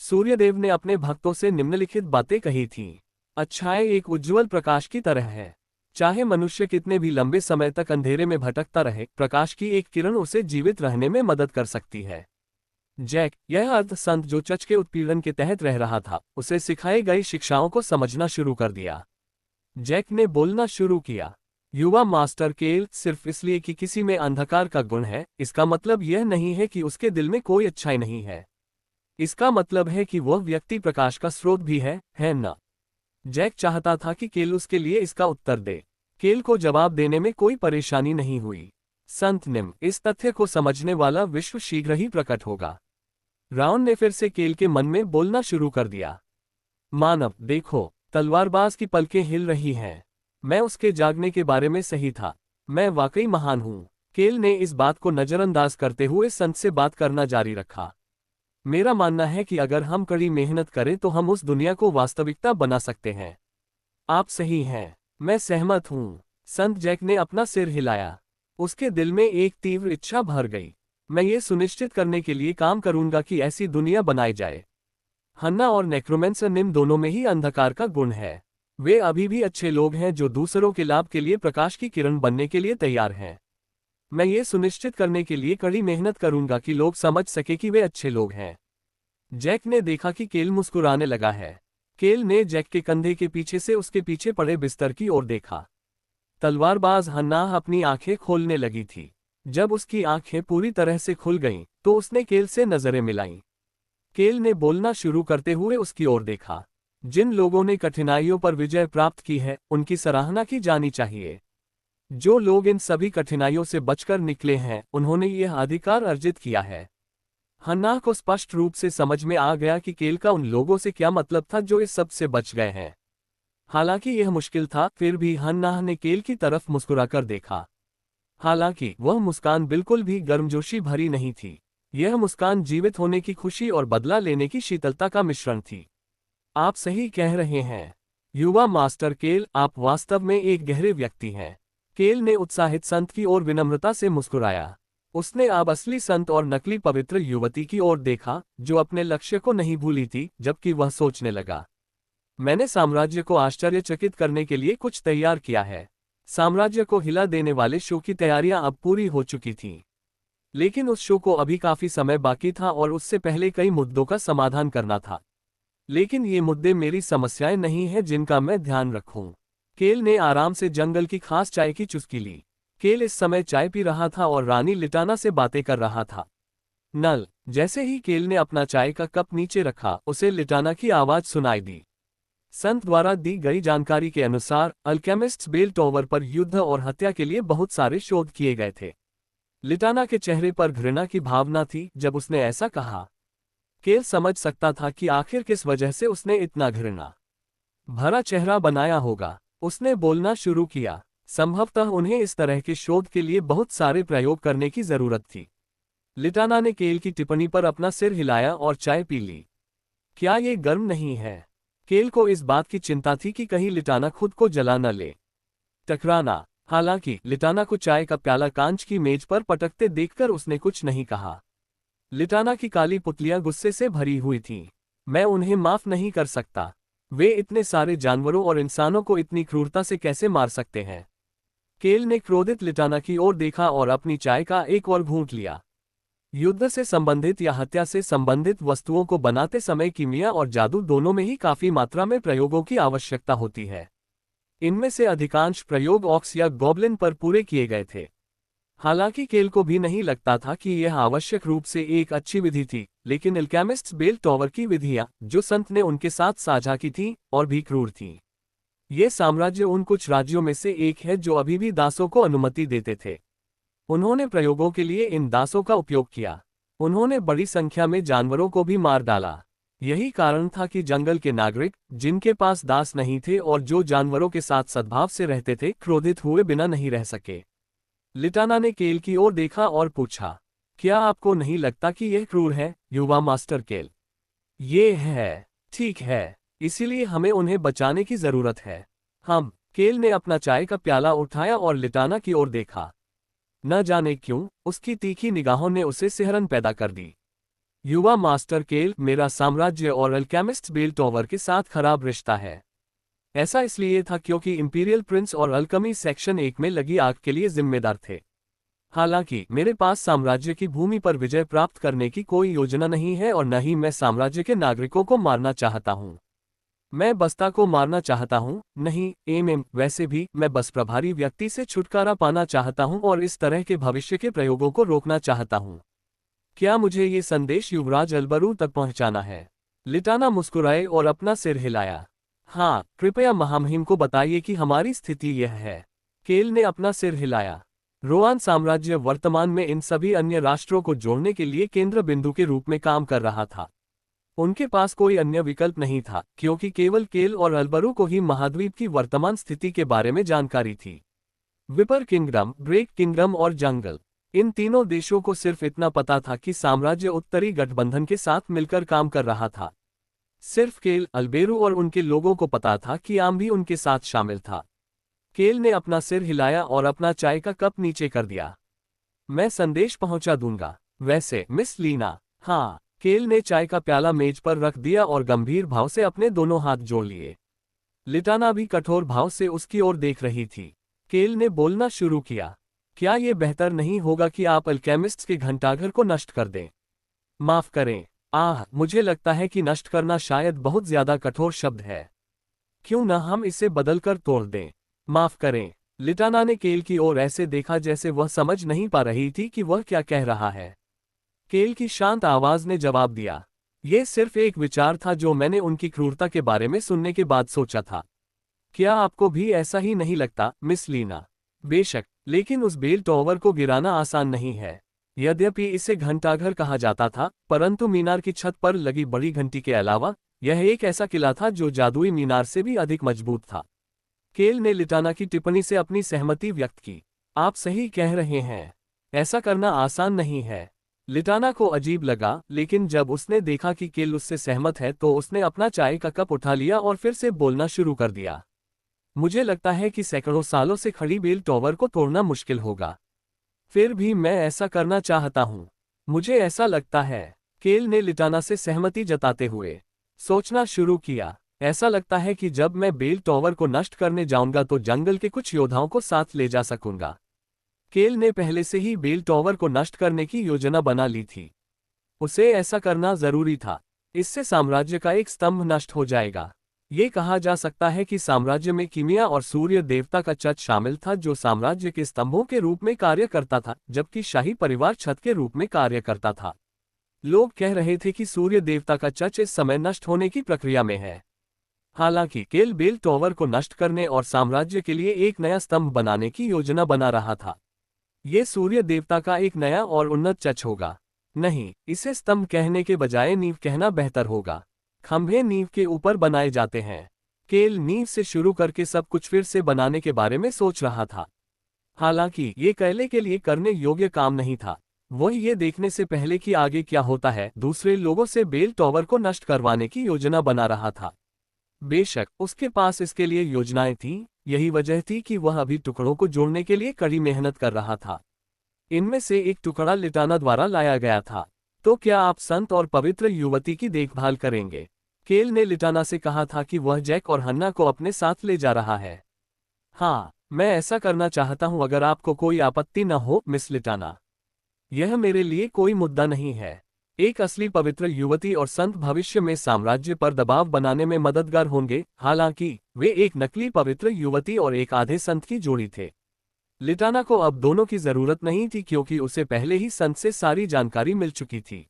सूर्यदेव ने अपने भक्तों से निम्नलिखित बातें कही थीं। अच्छाई एक उज्ज्वल प्रकाश की तरह है। चाहे मनुष्य कितने भी लंबे समय तक अंधेरे में भटकता रहे, प्रकाश की एक किरण उसे जीवित रहने में मदद कर सकती है। जैक, यह अर्थ संत जो चर्च के उत्पीड़न के तहत रह रहा था, उसे सिखाई गई शिक्षाओं को समझना शुरू कर दिया। जैक ने बोलना शुरू किया, युवा मास्टर केल, सिर्फ इसलिए कि किसी में अंधकार का गुण है, इसका मतलब यह नहीं है कि उसके दिल में कोई अच्छाई नहीं है। इसका मतलब है कि वह व्यक्ति प्रकाश का स्रोत भी है ना? जैक चाहता था कि केल उसके लिए इसका उत्तर दे। केल को जवाब देने में कोई परेशानी नहीं हुई। संत निम, इस तथ्य को समझने वाला विश्व शीघ्र ही प्रकट होगा। राउन ने फिर से केल के मन में बोलना शुरू कर दिया। मानव, देखो, तलवारबाज की पलकें हिल रही हैं। मैं उसके जागने के बारे में सही था। मैं वाकई महान हूं। केल ने इस बात को नजरअंदाज करते हुए संत से बात करना जारी रखा। मेरा मानना है कि अगर हम कड़ी मेहनत करें तो हम उस दुनिया को वास्तविकता बना सकते हैं। आप सही हैं। मैं सहमत हूं। संत जैक ने अपना सिर हिलाया। उसके दिल में एक तीव्र इच्छा भर गई। मैं ये सुनिश्चित करने के लिए काम करूंगा कि ऐसी दुनिया बनाई जाए। हन्ना और नेक्रोमेंसर निम दोनों में ही अंधकार का गुण है। वे अभी भी अच्छे लोग हैं जो दूसरों के लाभ के लिए प्रकाश की किरण बनने के लिए तैयार हैं। मैं ये सुनिश्चित करने के लिए कड़ी मेहनत करूंगा कि लोग समझ सके कि वे अच्छे लोग हैं। जैक ने देखा कि केल मुस्कुराने लगा है। केल ने जैक के कंधे के पीछे से उसके पीछे पड़े बिस्तर की ओर देखा। तलवारबाज हन्ना अपनी आंखें खोलने लगी थी। जब उसकी आंखें पूरी तरह से खुल गईं, तो उसने केल से नजरें मिलाईं। केल ने बोलना शुरू करते हुए उसकी ओर देखा। जिन लोगों ने कठिनाइयों पर विजय प्राप्त की है, उनकी सराहना की जानी चाहिए। जो लोग इन सभी कठिनाइयों से बचकर निकले हैं, उन्होंने यह अधिकार अर्जित किया है। हन्ना को स्पष्ट रूप से समझ में आ गया कि केल का उन लोगों से क्या मतलब था जो इस सब से बच गए हैं। हालांकि यह मुश्किल था, फिर भी हन्ना ने केल की तरफ मुस्कुराकर देखा। हालांकि वह मुस्कान बिल्कुल भी गर्मजोशी भरी नहीं थी। यह मुस्कान जीवित होने की खुशी और बदला लेने की शीतलता का मिश्रण थी। आप सही कह रहे हैं युवा मास्टर केल, आप वास्तव में एक गहरे व्यक्ति हैं। केल ने उत्साहित संत की ओर विनम्रता से मुस्कुराया। उसने अब असली संत और नकली पवित्र युवती की ओर देखा, जो अपने लक्ष्य को नहीं भूली थी, जबकि वह सोचने लगा, मैंने साम्राज्य को आश्चर्यचकित करने के लिए कुछ तैयार किया है। साम्राज्य को हिला देने वाले शो की तैयारियां अब पूरी हो चुकी थीं। लेकिन उस शो को अभी काफी समय बाकी था और उससे पहले कई मुद्दों का समाधान करना था। लेकिन ये मुद्दे मेरी समस्याएं नहीं हैं जिनका मैं ध्यान रखूं। केल ने आराम से जंगल की खास चाय की चुस्की ली। केल इस समय चाय पी रहा था और रानी लिटाना से बातें कर रहा था। नल, जैसे ही केल ने अपना चाय का कप नीचे रखा, उसे लिटाना की आवाज सुनाई दी। संत द्वारा दी गई जानकारी के अनुसार अल्केमिस्ट्स बेल टॉवर पर युद्ध और हत्या के लिए बहुत सारे शोध किए गए थे। लिटाना के चेहरे पर घृणा की भावना थी जब उसने ऐसा कहा। केल समझ सकता था कि आखिर किस वजह से उसने इतना घृणा भरा चेहरा बनाया होगा। उसने बोलना शुरू किया, संभवतः उन्हें इस तरह के शोध के लिए बहुत सारे प्रयोग करने की जरूरत थी। लिटाना ने केल की टिप्पणी पर अपना सिर हिलाया और चाय पी ली। क्या ये गर्म नहीं है? केल को इस बात की चिंता थी कि कहीं लिटाना खुद को जला न ले। टकराना। हालांकि लिटाना को चाय का प्याला कांच की मेज पर पटकते देखकर उसने कुछ नहीं कहा। लिटाना की काली पुतलियां गुस्से से भरी हुई थीं। मैं उन्हें माफ नहीं कर सकता। वे इतने सारे जानवरों और इंसानों को इतनी क्रूरता से कैसे मार सकते हैं? केल ने क्रोधित लिटाना की ओर देखा और अपनी चाय का एक और घूंट लिया। युद्ध से संबंधित या हत्या से संबंधित वस्तुओं को बनाते समय कीमिया और जादू दोनों में ही काफी मात्रा में प्रयोगों की आवश्यकता होती है। इनमें से अधिकांश प्रयोग ऑक्स या गॉब्लिन पर पूरे किए गए थे। हालांकि केल को भी नहीं लगता था कि यह आवश्यक रूप से एक अच्छी विधि थी, लेकिन अल्केमिस्ट्स बेल टॉवर की विधियां, जो संत ने उनके साथ साझा की थीं, और भी क्रूर थीं। ये साम्राज्य उन कुछ राज्यों में से एक है जो अभी भी दासों को अनुमति देते थे। उन्होंने प्रयोगों के लिए इन दासों का उपयोग किया। उन्होंने बड़ी संख्या में जानवरों को भी मार डाला। यही कारण था कि जंगल के नागरिक, जिनके पास दास नहीं थे और जो जानवरों के साथ सद्भाव से रहते थे, क्रोधित हुए बिना नहीं रह सके। लिटाना ने केल की ओर देखा और पूछा, क्या आपको नहीं लगता कि यह क्रूर है, युवा मास्टर केल? ये है। ठीक है, इसीलिए हमें उन्हें बचाने की जरूरत है। केल ने अपना चाय का प्याला उठाया और लिटाना की ओर देखा। न जाने क्यों, उसकी तीखी निगाहों ने उसे सिहरन पैदा कर दी। युवा मास्टर केल, मेरा साम्राज्य और अल्केमिस्ट्स बेल टॉवर के साथ खराब रिश्ता है। ऐसा इसलिए था क्योंकि इंपीरियल प्रिंस और अल्कमी सेक्शन 1 में लगी आग के लिए जिम्मेदार थे। हालांकि मेरे पास साम्राज्य की भूमि पर विजय प्राप्त करने की कोई योजना नहीं है और न ही मैं साम्राज्य के नागरिकों को मारना चाहता हूं। मैं बस्ता को मारना चाहता हूं, नहीं वैसे भी मैं बस प्रभारी व्यक्ति से छुटकारा पाना चाहता हूं और इस तरह के भविष्य के प्रयोगों को रोकना चाहता हूं। क्या मुझे ये संदेश युवराज अल्बरू तक पहुंचाना है? लिटाना मुस्कुराए और अपना सिर हिलाया। हाँ, कृपया महामहिम को बताइए कि हमारी स्थिति यह है। केल ने अपना सिर हिलाया। रोआन साम्राज्य वर्तमान में इन सभी अन्य राष्ट्रों को जोड़ने के लिए केंद्र बिंदु के रूप में काम कर रहा था। उनके पास कोई अन्य विकल्प नहीं था, क्योंकि केवल केल और अल्बरू को ही महाद्वीप की वर्तमान स्थिति के बारे में जानकारी थी। विपर किंगडम, ब्रेक किंगडम और जंगल, इन तीनों देशों को सिर्फ इतना पता था कि साम्राज्य उत्तरी गठबंधन के साथ मिलकर काम कर रहा था। सिर्फ केल, अल्बेरू और उनके लोगों को पता था कि आम भी उनके साथ शामिल था। केल ने अपना सिर हिलाया और अपना चाय का कप नीचे कर दिया। मैं संदेश पहुंचा दूंगा। वैसे मिस लीना। हाँ। केल ने चाय का प्याला मेज पर रख दिया और गंभीर भाव से अपने दोनों हाथ जोड़ लिए। लिटाना भी कठोर भाव से उसकी ओर देख रही थी। केल ने बोलना शुरू किया, क्या यह बेहतर नहीं होगा कि आप अल्केमिस्ट्स के घंटाघर को नष्ट कर दें? माफ करें। मुझे लगता है कि नष्ट करना शायद बहुत ज्यादा कठोर शब्द है। क्यों न हम इसे बदलकर तोड़ दें? माफ करें। लिटाना ने केल की ओर ऐसे देखा जैसे वह समझ नहीं पा रही थी कि वह क्या कह रहा है। केल की शांत आवाज ने जवाब दिया, यह सिर्फ एक विचार था जो मैंने उनकी क्रूरता के बारे में सुनने के बाद सोचा था। क्या आपको भी ऐसा ही नहीं लगता, मिस लीना? बेशक, लेकिन उस बेल टॉवर को गिराना आसान नहीं है। यद्यपि इसे घंटाघर कहा जाता था, परंतु मीनार की छत पर लगी बड़ी घंटी के अलावा यह एक ऐसा किला था जो जादुई मीनार से भी अधिक मजबूत था। केल ने लिटाना की टिप्पणी से अपनी सहमति व्यक्त की। आप सही कह रहे हैं, ऐसा करना आसान नहीं है। लिटाना को अजीब लगा, लेकिन जब उसने देखा कि केल उससे सहमत है तो उसने अपना चाय का कप उठा लिया और फिर से बोलना शुरू कर दिया। मुझे लगता है कि सैकड़ों सालों से खड़ी बेल टॉवर को तोड़ना मुश्किल होगा। फिर भी मैं ऐसा करना चाहता हूँ। मुझे ऐसा लगता है। केल ने लिटाना से सहमति जताते हुए सोचना शुरू किया। ऐसा लगता है कि जब मैं बेल टॉवर को नष्ट करने जाऊंगा तो जंगल के कुछ योद्धाओं को साथ ले जा सकूंगा। केल ने पहले से ही बेल टॉवर को नष्ट करने की योजना बना ली थी। उसे ऐसा करना जरूरी था। इससे साम्राज्य का एक स्तंभ नष्ट हो जाएगा। ये कहा जा सकता है कि साम्राज्य में किमिया और सूर्य देवता का चर्च शामिल था जो साम्राज्य के स्तंभों के रूप में कार्य करता था, जबकि शाही परिवार छत के रूप में कार्य करता था। लोग कह रहे थे कि सूर्य देवता का चर्च इस समय नष्ट होने की प्रक्रिया में है। हालांकि केल बेल टॉवर को नष्ट करने और साम्राज्य के लिए एक नया स्तंभ बनाने की योजना बना रहा था। ये सूर्य देवता का एक नया और उन्नत चर्च होगा। नहीं, इसे स्तंभ कहने के बजाय नींव कहना बेहतर होगा। खंभे नींव के ऊपर बनाए जाते हैं। केल नींव से शुरू करके सब कुछ फिर से बनाने के बारे में सोच रहा था। हालांकि ये कैले के लिए करने योग्य काम नहीं था। वह ये देखने से पहले कि आगे क्या होता है, दूसरे लोगों से बेल टॉवर को नष्ट करवाने की योजना बना रहा था। बेशक उसके पास इसके लिए योजनाएं थीं, यही वजह थी कि वह अभी टुकड़ों को जोड़ने के लिए कड़ी मेहनत कर रहा था। इनमें से एक टुकड़ा लिटाना द्वारा लाया गया था। तो क्या आप संत और पवित्र युवती की देखभाल करेंगे? केल ने लिटाना से कहा था कि वह जैक और हन्ना को अपने साथ ले जा रहा है। हाँ, मैं ऐसा करना चाहता हूं अगर आपको कोई आपत्ति न हो, मिस लिटाना। यह मेरे लिए कोई मुद्दा नहीं है। एक असली पवित्र युवती और संत भविष्य में साम्राज्य पर दबाव बनाने में मददगार होंगे, हालांकि वे एक नकली पवित्र युवती और एक आधे संत की जोड़ी थे। लिटाना को अब दोनों की जरूरत नहीं थी क्योंकि उसे पहले ही संत से सारी जानकारी मिल चुकी थी।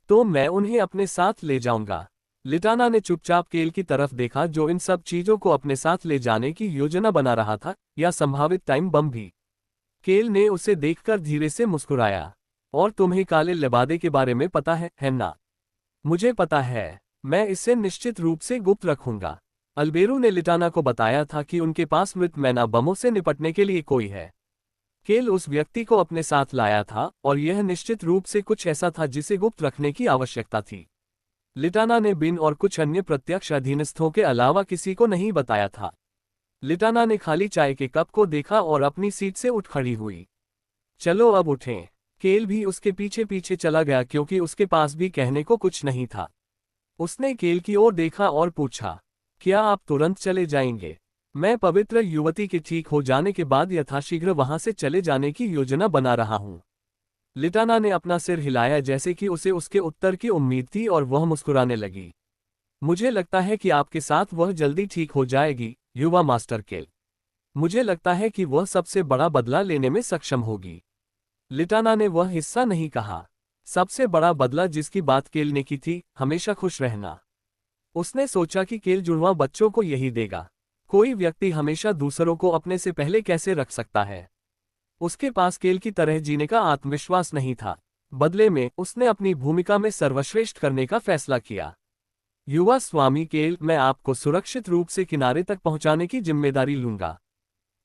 तो मैं उन्हें अपने साथ ले जाऊंगा। लिटाना ने चुपचाप केल की तरफ देखा जो इन सब चीजों को अपने साथ ले जाने की योजना बना रहा था, या संभावित टाइम बम भी। केल ने उसे देखकर धीरे से मुस्कुराया। और तुम्हें काले लिबादे के बारे में पता है ना? मुझे पता है। मैं इसे निश्चित रूप से गुप्त रखूंगा। अल्बेरो ने लिटाना को बताया था कि उनके पास मृत मैना बमों से निपटने के लिए कोई है। केल उस व्यक्ति को अपने साथ लाया था और यह निश्चित रूप से कुछ ऐसा था जिसे गुप्त रखने की आवश्यकता थी। लिटाना ने बिन और कुछ अन्य प्रत्यक्ष अधीनस्थों के अलावा किसी को नहीं बताया था। लिटाना ने खाली चाय के कप को देखा और अपनी सीट से उठ खड़ी हुई। चलो अब उठें। केल भी उसके पीछे पीछे चला गया क्योंकि उसके पास भी कहने को कुछ नहीं था। उसने केल की ओर देखा और पूछा, क्या आप तुरंत चले जाएंगे? मैं पवित्र युवती के ठीक हो जाने के बाद यथाशीघ्र वहां से चले जाने की योजना बना रहा हूं। लिटाना ने अपना सिर हिलाया जैसे कि उसे उसके उत्तर की उम्मीद थी और वह मुस्कुराने लगी। मुझे लगता है कि आपके साथ वह जल्दी ठीक हो जाएगी, युवा मास्टर केल। मुझे लगता है कि वह सबसे बड़ा बदला लेने में सक्षम होगी। लिटाना ने वह हिस्सा नहीं कहा। सबसे बड़ा बदला जिसकी बात केल ने की थी, हमेशा खुश रहना। उसने सोचा कि केल जुड़वां बच्चों को यही देगा। कोई व्यक्ति हमेशा दूसरों को अपने से पहले कैसे रख सकता है? उसके पास केल की तरह जीने का आत्मविश्वास नहीं था। बदले में उसने अपनी भूमिका में सर्वश्रेष्ठ करने का फैसला किया। युवा स्वामी केल, मैं आपको सुरक्षित रूप से किनारे तक पहुंचाने की जिम्मेदारी लूंगा।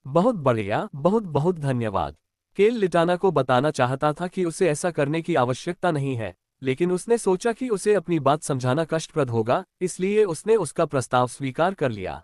बहुत बढ़िया, बहुत बहुत धन्यवाद। केल लिटाना को बताना चाहता था कि उसे ऐसा करने की आवश्यकता नहीं है, लेकिन उसने सोचा कि उसे अपनी बात समझाना कष्टप्रद होगा, इसलिए उसने उसका प्रस्ताव स्वीकार कर लिया।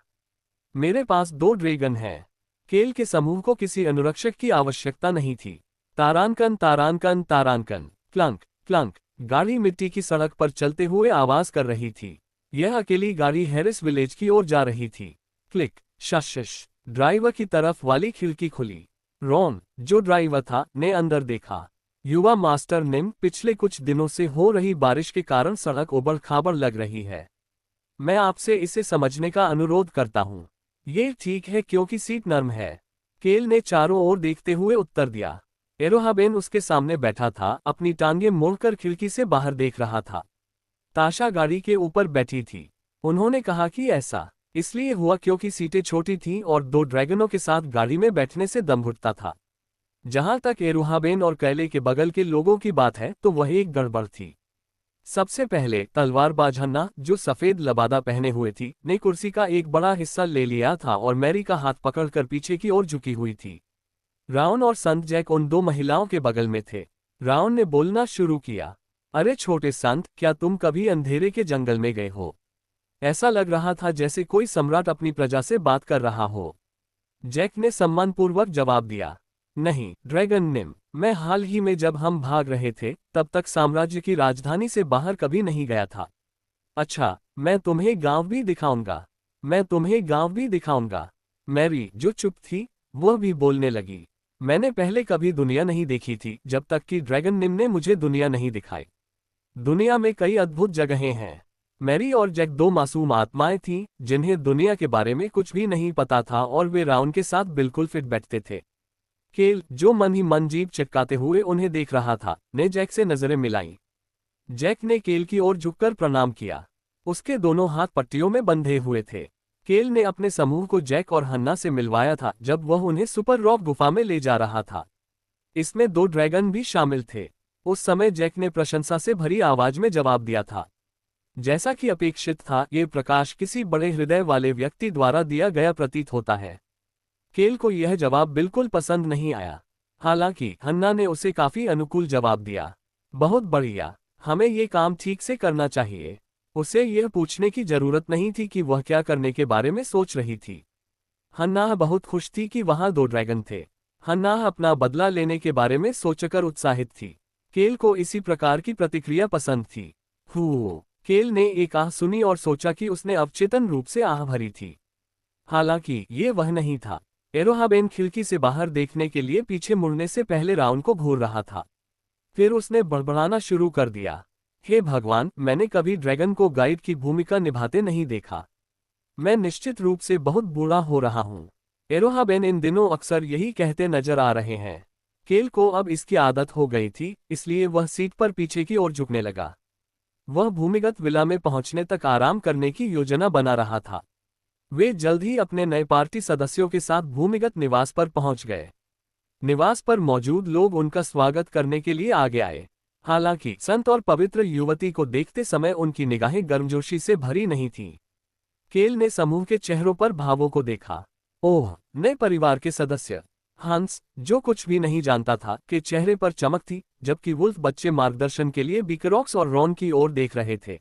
मेरे पास 2 ड्रैगन हैं। केल के समूह को किसी अनुरक्षक की आवश्यकता नहीं थी। तारानकन तारानकन तारानकन, क्लंक क्लंक। गाड़ी मिट्टी की सड़क पर चलते हुए आवाज कर रही थी। यह अकेली गाड़ी हैरिस विलेज की ओर जा रही थी। क्लिक शश। ड्राइवर की तरफ वाली खिड़की खुली। रॉन, जो ड्राइवर था, ने अंदर देखा। युवा मास्टर निम, पिछले कुछ दिनों से हो रही बारिश के कारण सड़क उबड़ खाबड़ लग रही है। मैं आपसे इसे समझने का अनुरोध करता हूँ। ये ठीक है क्योंकि सीट नर्म है। केल ने चारों ओर देखते हुए उत्तर दिया। एरोहाबेन उसके सामने बैठा था, अपनी टांगें मोड़कर खिड़की से बाहर देख रहा था। ताशा गाड़ी के ऊपर बैठी थी। उन्होंने कहा कि ऐसा इसलिए हुआ क्योंकि सीटें छोटी थीं और 2 ड्रैगनों के साथ गाड़ी में बैठने से दम घुटता था। जहां तक एरुहाबेन और कैले के बगल के लोगों की बात है तो वह एक गड़बड़ थी। सबसे पहले तलवारबाज हन्ना, जो सफेद लबादा पहने हुए थी, ने कुर्सी का एक बड़ा हिस्सा ले लिया था और मैरी का हाथ पकड़कर पीछे की ओर झुकी हुई थी। राउन और संत जैक उन 2 महिलाओं के बगल में थे। राउन ने बोलना शुरू किया, अरे छोटे संत, क्या तुम कभी अंधेरे के जंगल में गए हो? ऐसा लग रहा था जैसे कोई सम्राट अपनी प्रजा से बात कर रहा हो। जैक ने सम्मानपूर्वक जवाब दिया, नहीं ड्रैगन निम, मैं हाल ही में जब हम भाग रहे थे तब तक साम्राज्य की राजधानी से बाहर कभी नहीं गया था। अच्छा, मैं तुम्हें गांव भी दिखाऊंगा। मैं तुम्हें गांव भी दिखाऊंगा। मैरी, जो चुप थी, वह भी बोलने लगी। मैंने पहले कभी दुनिया नहीं देखी थी जब तक कि ड्रैगन निम ने मुझे दुनिया नहीं दिखाई। दुनिया में कई अद्भुत जगहें हैं। मैरी और जैक दो मासूम आत्माएं थीं जिन्हें दुनिया के बारे में कुछ भी नहीं पता था और वे राउन के साथ बिल्कुल फिट बैठते थे। केल, जो मन ही मन जीभ चिपकाते हुए उन्हें देख रहा था, ने जैक से नजरें मिलाईं। जैक ने केल की ओर झुककर प्रणाम किया। उसके दोनों हाथ पट्टियों में बंधे हुए थे। केल ने अपने समूह को जैक और हन्ना से मिलवाया था जब वह उन्हें सुपर रॉक गुफा में ले जा रहा था। इसमें 2 ड्रैगन भी शामिल थे। उस समय जैक ने प्रशंसा से भरी आवाज में जवाब दिया था। जैसा कि अपेक्षित था, ये प्रकाश किसी बड़े हृदय वाले व्यक्ति द्वारा दिया गया प्रतीत होता है। केल को यह जवाब बिल्कुल पसंद नहीं आया। हालांकि हन्ना ने उसे काफी अनुकूल जवाब दिया। बहुत बढ़िया, हमें ये काम ठीक से करना चाहिए। उसे यह पूछने की जरूरत नहीं थी कि वह क्या करने के बारे में सोच रही थी। हन्ना बहुत खुश थी कि वहां 2 ड्रैगन थे। हन्ना अपना बदला लेने के बारे में सोचकर उत्साहित थी। केल को इसी प्रकार की प्रतिक्रिया पसंद थी। केल ने एक आह सुनी और सोचा कि उसने अवचेतन रूप से आह भरी थी। हालांकि ये वह नहीं था। एरोहाबेन खिड़की से बाहर देखने के लिए पीछे मुड़ने से पहले राउन को घूर रहा था। फिर उसने बड़बड़ाना शुरू कर दिया। हे भगवान, मैंने कभी ड्रैगन को गाइड की भूमिका निभाते नहीं देखा। मैं निश्चित रूप से बहुत बूढ़ा हो रहा हूँ। एरोहाबेन इन दिनों अक्सर यही कहते नजर आ रहे हैं। केल को अब इसकी आदत हो गई थी, इसलिए वह सीट पर पीछे की ओर झुकने लगा। वह भूमिगत विला में पहुंचने तक आराम करने की योजना बना रहा था। वे जल्द ही अपने नए पार्टी सदस्यों के साथ भूमिगत निवास पर पहुंच गए। निवास पर मौजूद लोग उनका स्वागत करने के लिए आगे आए। हालांकि संत और पवित्र युवती को देखते समय उनकी निगाहें गर्मजोशी से भरी नहीं थीं। केल ने समूह के चेहरों पर भावों को देखा। ओह, नए परिवार के सदस्य। हंस, जो कुछ भी नहीं जानता था, के चेहरे पर चमक थी, जबकि वुल्फ बच्चे मार्गदर्शन के लिए बीकरॉक्स और रॉन की ओर देख रहे थे।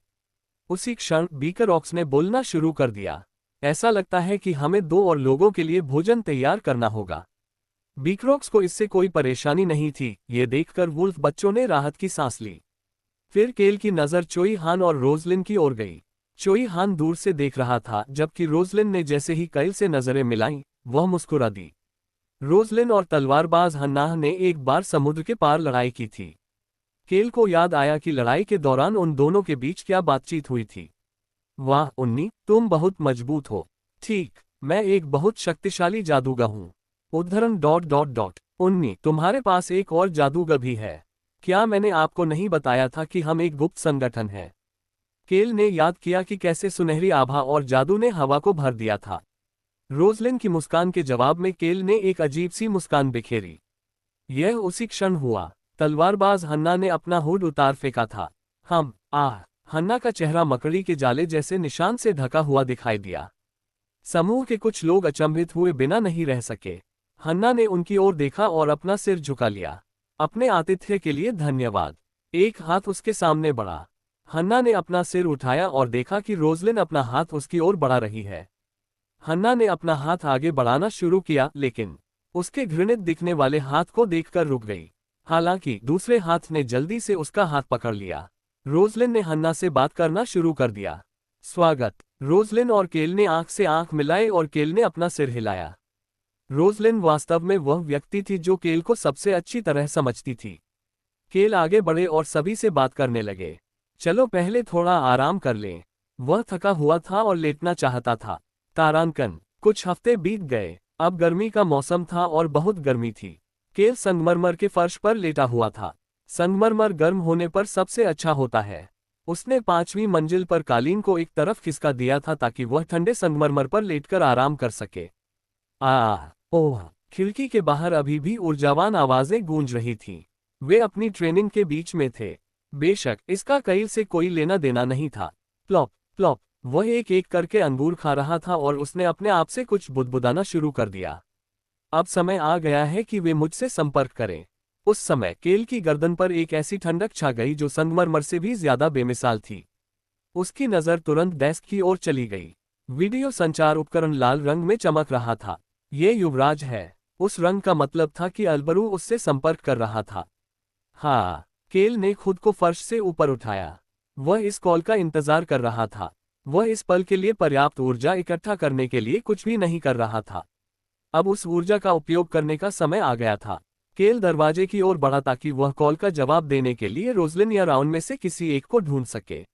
उसी क्षण बीकरॉक्स ने बोलना शुरू कर दिया। ऐसा लगता है कि हमें 2 और लोगों के लिए भोजन तैयार करना होगा। बीकरॉक्स को इससे कोई परेशानी नहीं थी। ये देखकर वुल्फ बच्चों ने राहत की सांस ली। फिर केल की नजर चोई हान और रोजलिन की ओर गई। चोई हान दूर से देख रहा था, जबकि रोजलिन ने जैसे ही कैल से नजरें मिलाईं, वह मुस्कुरा दी। रोजलिन और तलवारबाज हन्नाह ने एक बार समुद्र के पार लड़ाई की थी। केल को याद आया कि लड़ाई के दौरान उन दोनों के बीच क्या बातचीत हुई थी। वाह उन्नी, तुम बहुत मजबूत हो। ठीक, मैं एक बहुत शक्तिशाली जादूगर हूँ। उद्धरण ... उन्नी, तुम्हारे पास एक और जादूगर भी है। क्या मैंने आपको नहीं बताया था कि हम एक गुप्त संगठन हैं? केल ने याद किया कि कैसे सुनहरी आभा और जादू ने हवा को भर दिया था। रोजलिन की मुस्कान के जवाब में केल ने एक अजीब सी मुस्कान बिखेरी। यह उसी क्षण हुआ। तलवारबाज हन्ना ने अपना हुड उतार फेंका था। हन्ना का चेहरा मकड़ी के जाले जैसे निशान से ढका हुआ दिखाई दिया। समूह के कुछ लोग अचंभित हुए बिना नहीं रह सके। हन्ना ने उनकी ओर देखा और अपना सिर झुका लिया। अपने आतिथ्य के लिए धन्यवाद। एक हाथ उसके सामने बढ़ा। हन्ना ने अपना सिर उठाया और देखा कि रोजलिन अपना हाथ उसकी ओर बढ़ा रही है। हन्ना ने अपना हाथ आगे बढ़ाना शुरू किया, लेकिन उसके घृणित दिखने वाले हाथ को देखकर रुक गई। हालांकि दूसरे हाथ ने जल्दी से उसका हाथ पकड़ लिया। रोजलिन ने हन्ना से बात करना शुरू कर दिया। स्वागत। रोजलिन और केल ने आंख से आंख मिलाई और केल ने अपना सिर हिलाया। रोजलिन वास्तव में वह व्यक्ति थी जो केल को सबसे अच्छी तरह समझती थी। केल आगे बढ़े और सभी से बात करने लगे। चलो पहले थोड़ा आराम कर लें। वह थका हुआ था और लेटना चाहता था। तारांकन। कुछ हफ्ते बीत गए। अब गर्मी का मौसम था और बहुत गर्मी थी। केल संगमरमर के फर्श पर लेटा हुआ था। संगमरमर गर्म होने पर सबसे अच्छा होता है। उसने 5वीं मंजिल पर कालीन को एक तरफ खिसका दिया था ताकि वह ठंडे संगमरमर पर लेटकर आराम कर सके। ओह, खिड़की के बाहर अभी भी ऊर्जावान आवाजें गूंज रही थीं। वे अपनी ट्रेनिंग के बीच में थे। बेशक इसका कैल से कोई लेना देना नहीं था। प्लॉप प्लॉप, वह एक एक करके अंगूर खा रहा था और उसने अपने आप से कुछ बुदबुदाना शुरू कर दिया। अब समय आ गया है कि वे मुझसे संपर्क करें। उस समय केल की गर्दन पर एक ऐसी ठंडक छा गई जो संगमरमर से भी ज्यादा बेमिसाल थी। उसकी नजर तुरंत डेस्क की ओर चली गई। वीडियो संचार उपकरण लाल रंग में चमक रहा था। ये युवराज है। उस रंग का मतलब था कि अल्बरू उससे संपर्क कर रहा था। हाँ, केल ने खुद को फर्श से ऊपर उठाया। वह इस कॉल का इंतजार कर रहा था। वह इस पल के लिए पर्याप्त ऊर्जा इकट्ठा करने के लिए कुछ भी नहीं कर रहा था। अब उस ऊर्जा का उपयोग करने का समय आ गया था। केल दरवाजे की ओर बढ़ा ताकि वह कॉल का जवाब देने के लिए रोजलिन या राउन में से किसी एक को ढूंढ सके।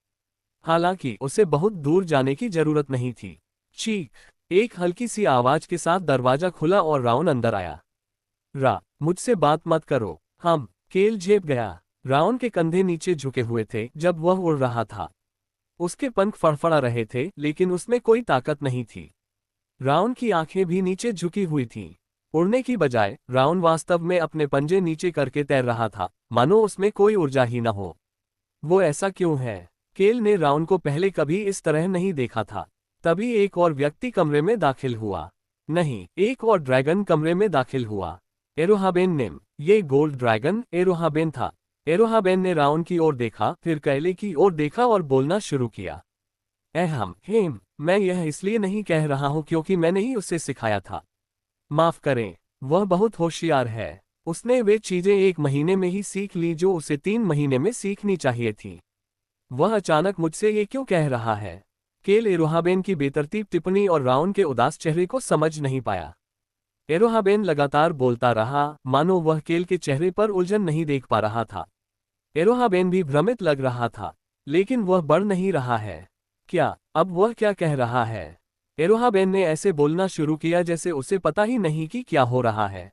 हालांकि उसे बहुत दूर जाने की जरूरत नहीं थी। चीख! एक हल्की सी आवाज के साथ दरवाजा खुला और राउन अंदर आया। मुझसे बात मत करो। केल झेप गया। राउन के कंधे नीचे झुके हुए थे जब वह उड़ रहा था। उसके पंख फड़फड़ा रहे थे लेकिन उसमें कोई ताकत नहीं थी। राउन की आंखें भी नीचे झुकी हुई थीं। उड़ने की बजाय राउन वास्तव में अपने पंजे नीचे करके तैर रहा था, मानो उसमें कोई ऊर्जा ही न हो। वो ऐसा क्यों है? केल ने राउन को पहले कभी इस तरह नहीं देखा था। तभी एक और व्यक्ति कमरे में दाखिल हुआ। नहीं, एक और ड्रैगन कमरे में दाखिल हुआ। एरोहाबेन नेम। ये गोल्ड ड्रैगन एरोहाबेन था। एरोहाबेन ने राउन की ओर देखा, फिर कैले की ओर देखा और बोलना शुरू किया। हेम, मैं यह इसलिए नहीं कह रहा हूं क्योंकि मैंने ही उसे सिखाया था। माफ करें, वह बहुत होशियार है। उसने वे चीजें 1 महीने में ही सीख ली जो उसे 3 महीने में सीखनी चाहिए थी। वह अचानक मुझसे ये क्यों कह रहा है? केल एरोहाबेन की बेतरतीब टिप्पणी और राउन के उदास चेहरे को समझ नहीं पाया। एरोहाबेन लगातार बोलता रहा, मानो वह केल के चेहरे पर उलझन नहीं देख पा रहा था। एरोहाबेन भी भ्रमित लग रहा था, लेकिन वह बढ़ नहीं रहा है। अब वह क्या कह रहा है? एरोहाबेन ने ऐसे बोलना शुरू किया जैसे उसे पता ही नहीं कि क्या हो रहा है।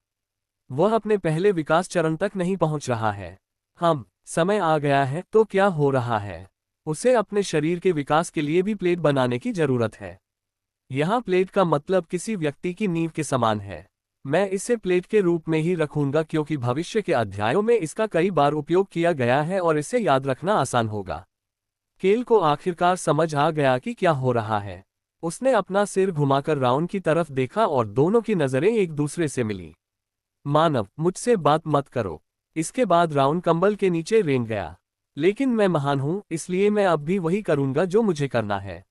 वह अपने पहले विकास चरण तक नहीं पहुंच रहा है। समय आ गया है, तो क्या हो रहा है? उसे अपने शरीर के विकास के लिए भी प्लेट बनाने की जरूरत है। यहाँ प्लेट का मतलब किसी व्यक्ति की नींव के समान है। मैं इसे प्लेट के रूप में ही रखूंगा क्योंकि भविष्य के अध्यायों में इसका कई बार उपयोग किया गया है और इसे याद रखना आसान होगा। केल को आखिरकार समझ आ गया कि क्या हो रहा है। उसने अपना सिर घुमाकर राउन की तरफ देखा और दोनों की नजरें एक दूसरे से मिली। मानव, मुझसे बात मत करो। इसके बाद राउन कंबल के नीचे रेंग गया। लेकिन मैं महान हूं, इसलिए मैं अब भी वही करूंगा जो मुझे करना है।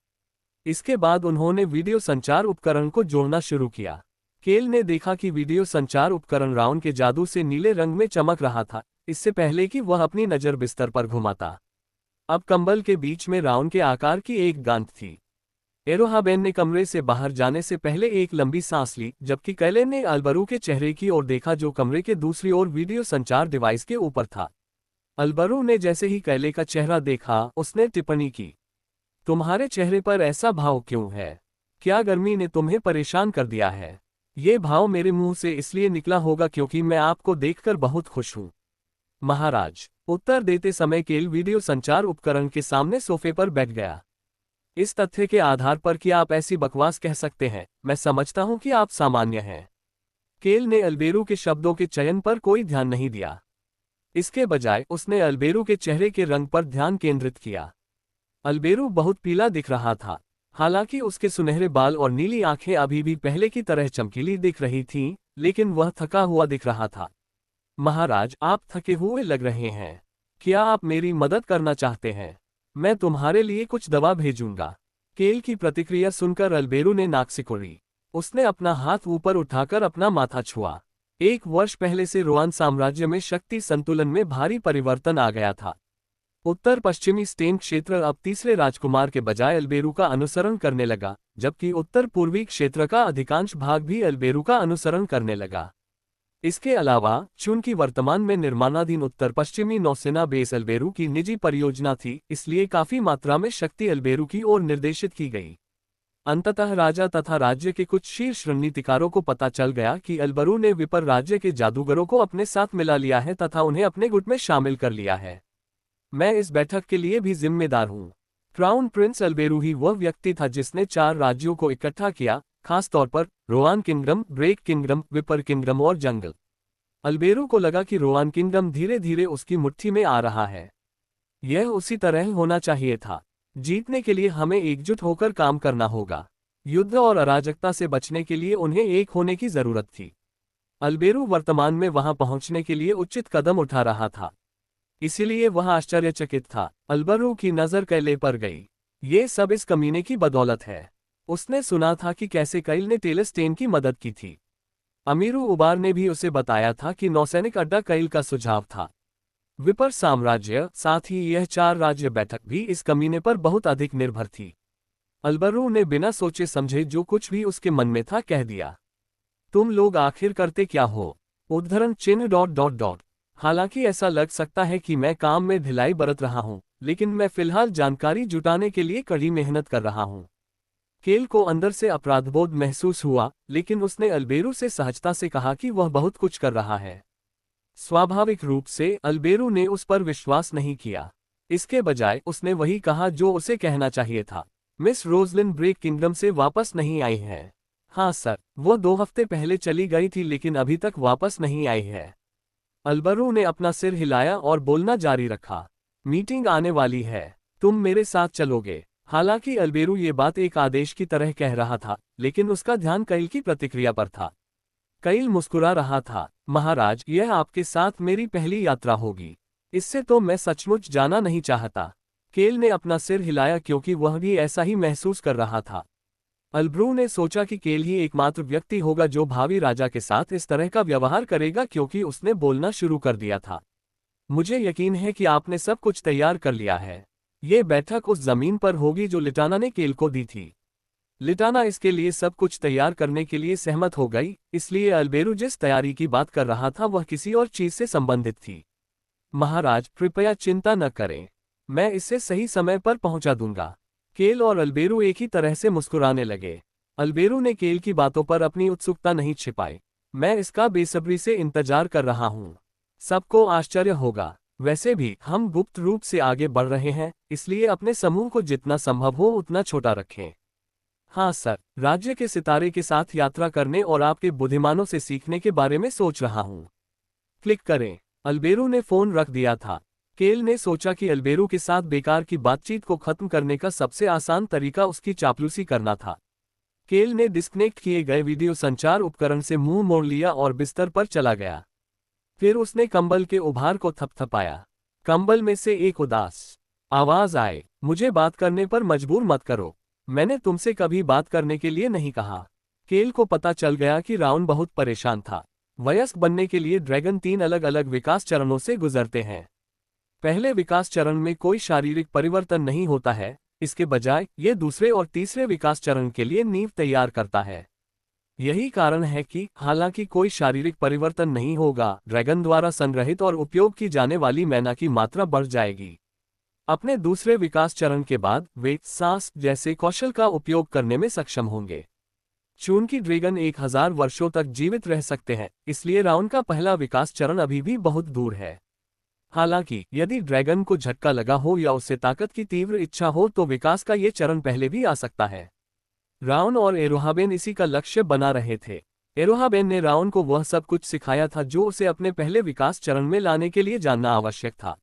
इसके बाद उन्होंने वीडियो संचार उपकरण को जोड़ना शुरू किया। केल ने देखा कि वीडियो संचार उपकरण राउन के जादू से नीले रंग में चमक रहा था, इससे पहले कि वह अपनी नज़र बिस्तर पर घुमाता। अब कंबल के बीच में राउन के आकार की एक गांठ थी। एरोहाबेन ने कमरे से बाहर जाने से पहले एक लंबी सांस ली, जबकि कैले ने अल्बरू के चेहरे की ओर देखा जो कमरे के दूसरी ओर वीडियो संचार डिवाइस के ऊपर था। अल्बरू ने जैसे ही कैले का चेहरा देखा, उसने टिप्पणी की, तुम्हारे चेहरे पर ऐसा भाव क्यों है? क्या गर्मी ने तुम्हें परेशान कर दिया है? ये भाव मेरे मुंह से इसलिए निकला होगा क्योंकि मैं आपको देखकर बहुत खुश हूं। महाराज, उत्तर देते समय केल वीडियो संचार उपकरण के सामने सोफे पर बैठ गया। इस तथ्य के आधार पर कि आप ऐसी बकवास कह सकते हैं, मैं समझता हूं कि आप सामान्य हैं। केल ने अल्बेरू के शब्दों के चयन पर कोई ध्यान नहीं दिया। इसके बजाय उसने अल्बेरू के चेहरे के रंग पर ध्यान केंद्रित किया। अल्बेरू बहुत पीला दिख रहा था। हालांकि उसके सुनहरे बाल और नीली आंखें अभी भी पहले की तरह चमकीली दिख रही थीं, लेकिन वह थका हुआ दिख रहा था। महाराज, आप थके हुए लग रहे हैं। क्या आप मेरी मदद करना चाहते हैं? मैं तुम्हारे लिए कुछ दवा भेजूंगा। केल की प्रतिक्रिया सुनकर अल्बेरू ने नाक सिकोड़ी। उसने अपना हाथ ऊपर उठाकर अपना माथा छुआ। 1 वर्ष पहले से रोआन साम्राज्य में शक्ति संतुलन में भारी परिवर्तन आ गया था। उत्तर पश्चिमी स्टेन क्षेत्र अब तीसरे राजकुमार के बजाय अल्बेरू का अनुसरण करने लगा, जबकि उत्तर पूर्वी क्षेत्र का अधिकांश भाग भी अल्बेरू का अनुसरण करने लगा। इसके अलावा, चूंकि वर्तमान में निर्माणाधीन उत्तर पश्चिमी नौसेना बेस अल्बेरू की निजी परियोजना थी, इसलिए काफी मात्रा में शक्ति अल्बेरू की ओर निर्देशित की गई। अंततः राजा तथा राज्य के कुछ शीर्ष रणनीतिकारों को पता चल गया कि अल्बेरू ने विपर राज्य के जादूगरों को अपने साथ मिला लिया है तथा उन्हें अपने गुट में शामिल कर लिया है। मैं इस बैठक के लिए भी जिम्मेदार हूँ। क्राउन प्रिंस अल्बेरू ही वह व्यक्ति था जिसने 4 राज्यों को इकट्ठा किया, खास तौर पर रोआन किंगडम, ब्रेक किंगडम, विपर किंगडम और जंगल। अल्बेरू को लगा कि रोआन किंगडम धीरे धीरे उसकी मुट्ठी में आ रहा है। यह उसी तरह होना चाहिए था। जीतने के लिए हमें एकजुट होकर काम करना होगा। युद्ध और अराजकता से बचने के लिए उन्हें एक होने की जरूरत थी। अल्बेरू वर्तमान में वहां पहुंचने के लिए उचित कदम उठा रहा था, इसीलिए वह आश्चर्यचकित था। अल्बेरू की नजर कैले पर गई। ये सब इस कमीने की बदौलत है। उसने सुना था कि कैसे कैल ने टेलस्टेन की मदद की थी। अमीरू उबार ने भी उसे बताया था कि नौसैनिक अड्डा कैल का सुझाव था। विपर साम्राज्य, साथ ही यह 4 राज्य बैठक भी इस कमीने पर बहुत अधिक निर्भर थी। अल्बरू ने बिना सोचे समझे जो कुछ भी उसके मन में था कह दिया। तुम लोग आखिर करते क्या हो? उद्धरण चिन्ह। हालांकि ऐसा लग सकता है कि मैं काम में ढिलाई बरत रहा हूं, लेकिन मैं फिलहाल जानकारी जुटाने के लिए कड़ी मेहनत कर रहा हूं। केल को अंदर से अपराधबोध महसूस हुआ, लेकिन उसने अल्बेरू से सहजता से कहा कि वह बहुत कुछ कर रहा है। स्वाभाविक रूप से अल्बेरू ने उस पर विश्वास नहीं किया। इसके बजाय उसने वही कहा जो उसे कहना चाहिए था। मिस रोजलिन ब्रेक किंगडम से वापस नहीं आई है। हाँ सर, वो 2 हफ्ते पहले चली गई थी लेकिन अभी तक वापस नहीं आई है। अल्बरू ने अपना सिर हिलाया और बोलना जारी रखा। मीटिंग आने वाली है, तुम मेरे साथ चलोगे? हालांकि अल्बेरू ये बात एक आदेश की तरह कह रहा था, लेकिन उसका ध्यान कैल की प्रतिक्रिया पर था। कैल मुस्कुरा रहा था। महाराज, यह आपके साथ मेरी पहली यात्रा होगी। इससे तो मैं सचमुच जाना नहीं चाहता। केल ने अपना सिर हिलाया क्योंकि वह भी ऐसा ही महसूस कर रहा था। अल्ब्रू ने सोचा कि केल ही एकमात्र व्यक्ति होगा जो भावी राजा के साथ इस तरह का व्यवहार करेगा, क्योंकि उसने बोलना शुरू कर दिया था। मुझे यकीन है कि आपने सब कुछ तैयार कर लिया है। ये बैठक उस जमीन पर होगी जो लिटाना ने केल को दी थी। लिटाना इसके लिए सब कुछ तैयार करने के लिए सहमत हो गई, इसलिए अल्बेरू जिस तैयारी की बात कर रहा था वह किसी और चीज से संबंधित थी। महाराज, कृपया चिंता न करें, मैं इसे सही समय पर पहुंचा दूंगा। केल और अल्बेरू एक ही तरह से मुस्कुराने लगे। अल्बेरू ने केल की बातों पर अपनी उत्सुकता नहीं छिपाई। मैं इसका बेसब्री से इंतजार कर रहा हूं। सबको आश्चर्य होगा। वैसे भी हम गुप्त रूप से आगे बढ़ रहे हैं, इसलिए अपने समूह को जितना संभव हो उतना छोटा रखें। हाँ सर, राज्य के सितारे के साथ यात्रा करने और आपके बुद्धिमानों से सीखने के बारे में सोच रहा हूं। क्लिक करें। अल्बेरू ने फोन रख दिया था। केल ने सोचा कि अल्बेरू के साथ बेकार की बातचीत को खत्म करने का सबसे आसान तरीका उसकी चापलूसी करना था। केल ने डिस्कनेक्ट किए गए वीडियो संचार उपकरण से मुंह मोड़ लिया और बिस्तर पर चला गया। फिर उसने कंबल के उभार को थपथपाया। कंबल में से एक उदास आवाज आए, मुझे बात करने पर मजबूर मत करो। मैंने तुमसे कभी बात करने के लिए नहीं कहा। केल को पता चल गया कि राउन बहुत परेशान था। वयस्क बनने के लिए ड्रैगन 3 अलग अलग विकास चरणों से गुजरते हैं। पहले विकास चरण में कोई शारीरिक परिवर्तन नहीं होता है, इसके बजाय यह दूसरे और तीसरे विकास चरण के लिए नींव तैयार करता है। यही कारण है कि हालांकि कोई शारीरिक परिवर्तन नहीं होगा, ड्रैगन द्वारा संग्रहित और उपयोग की जाने वाली मैना की मात्रा बढ़ जाएगी। अपने दूसरे विकास चरण के बाद वे सांस जैसे कौशल का उपयोग करने में सक्षम होंगे। चूंकि ड्रैगन 1000 वर्षों तक जीवित रह सकते हैं, इसलिए राउन का पहला विकास चरण अभी भी बहुत दूर है। हालांकि यदि ड्रैगन को झटका लगा हो या उसे ताकत की तीव्र इच्छा हो तो विकास का ये चरण पहले भी आ सकता है। राउन और एरोहाबेन इसी का लक्ष्य बना रहे थे। एरोहाबेन ने राउन को वह सब कुछ सिखाया था जो उसे अपने पहले विकास चरण में लाने के लिए जानना आवश्यक था।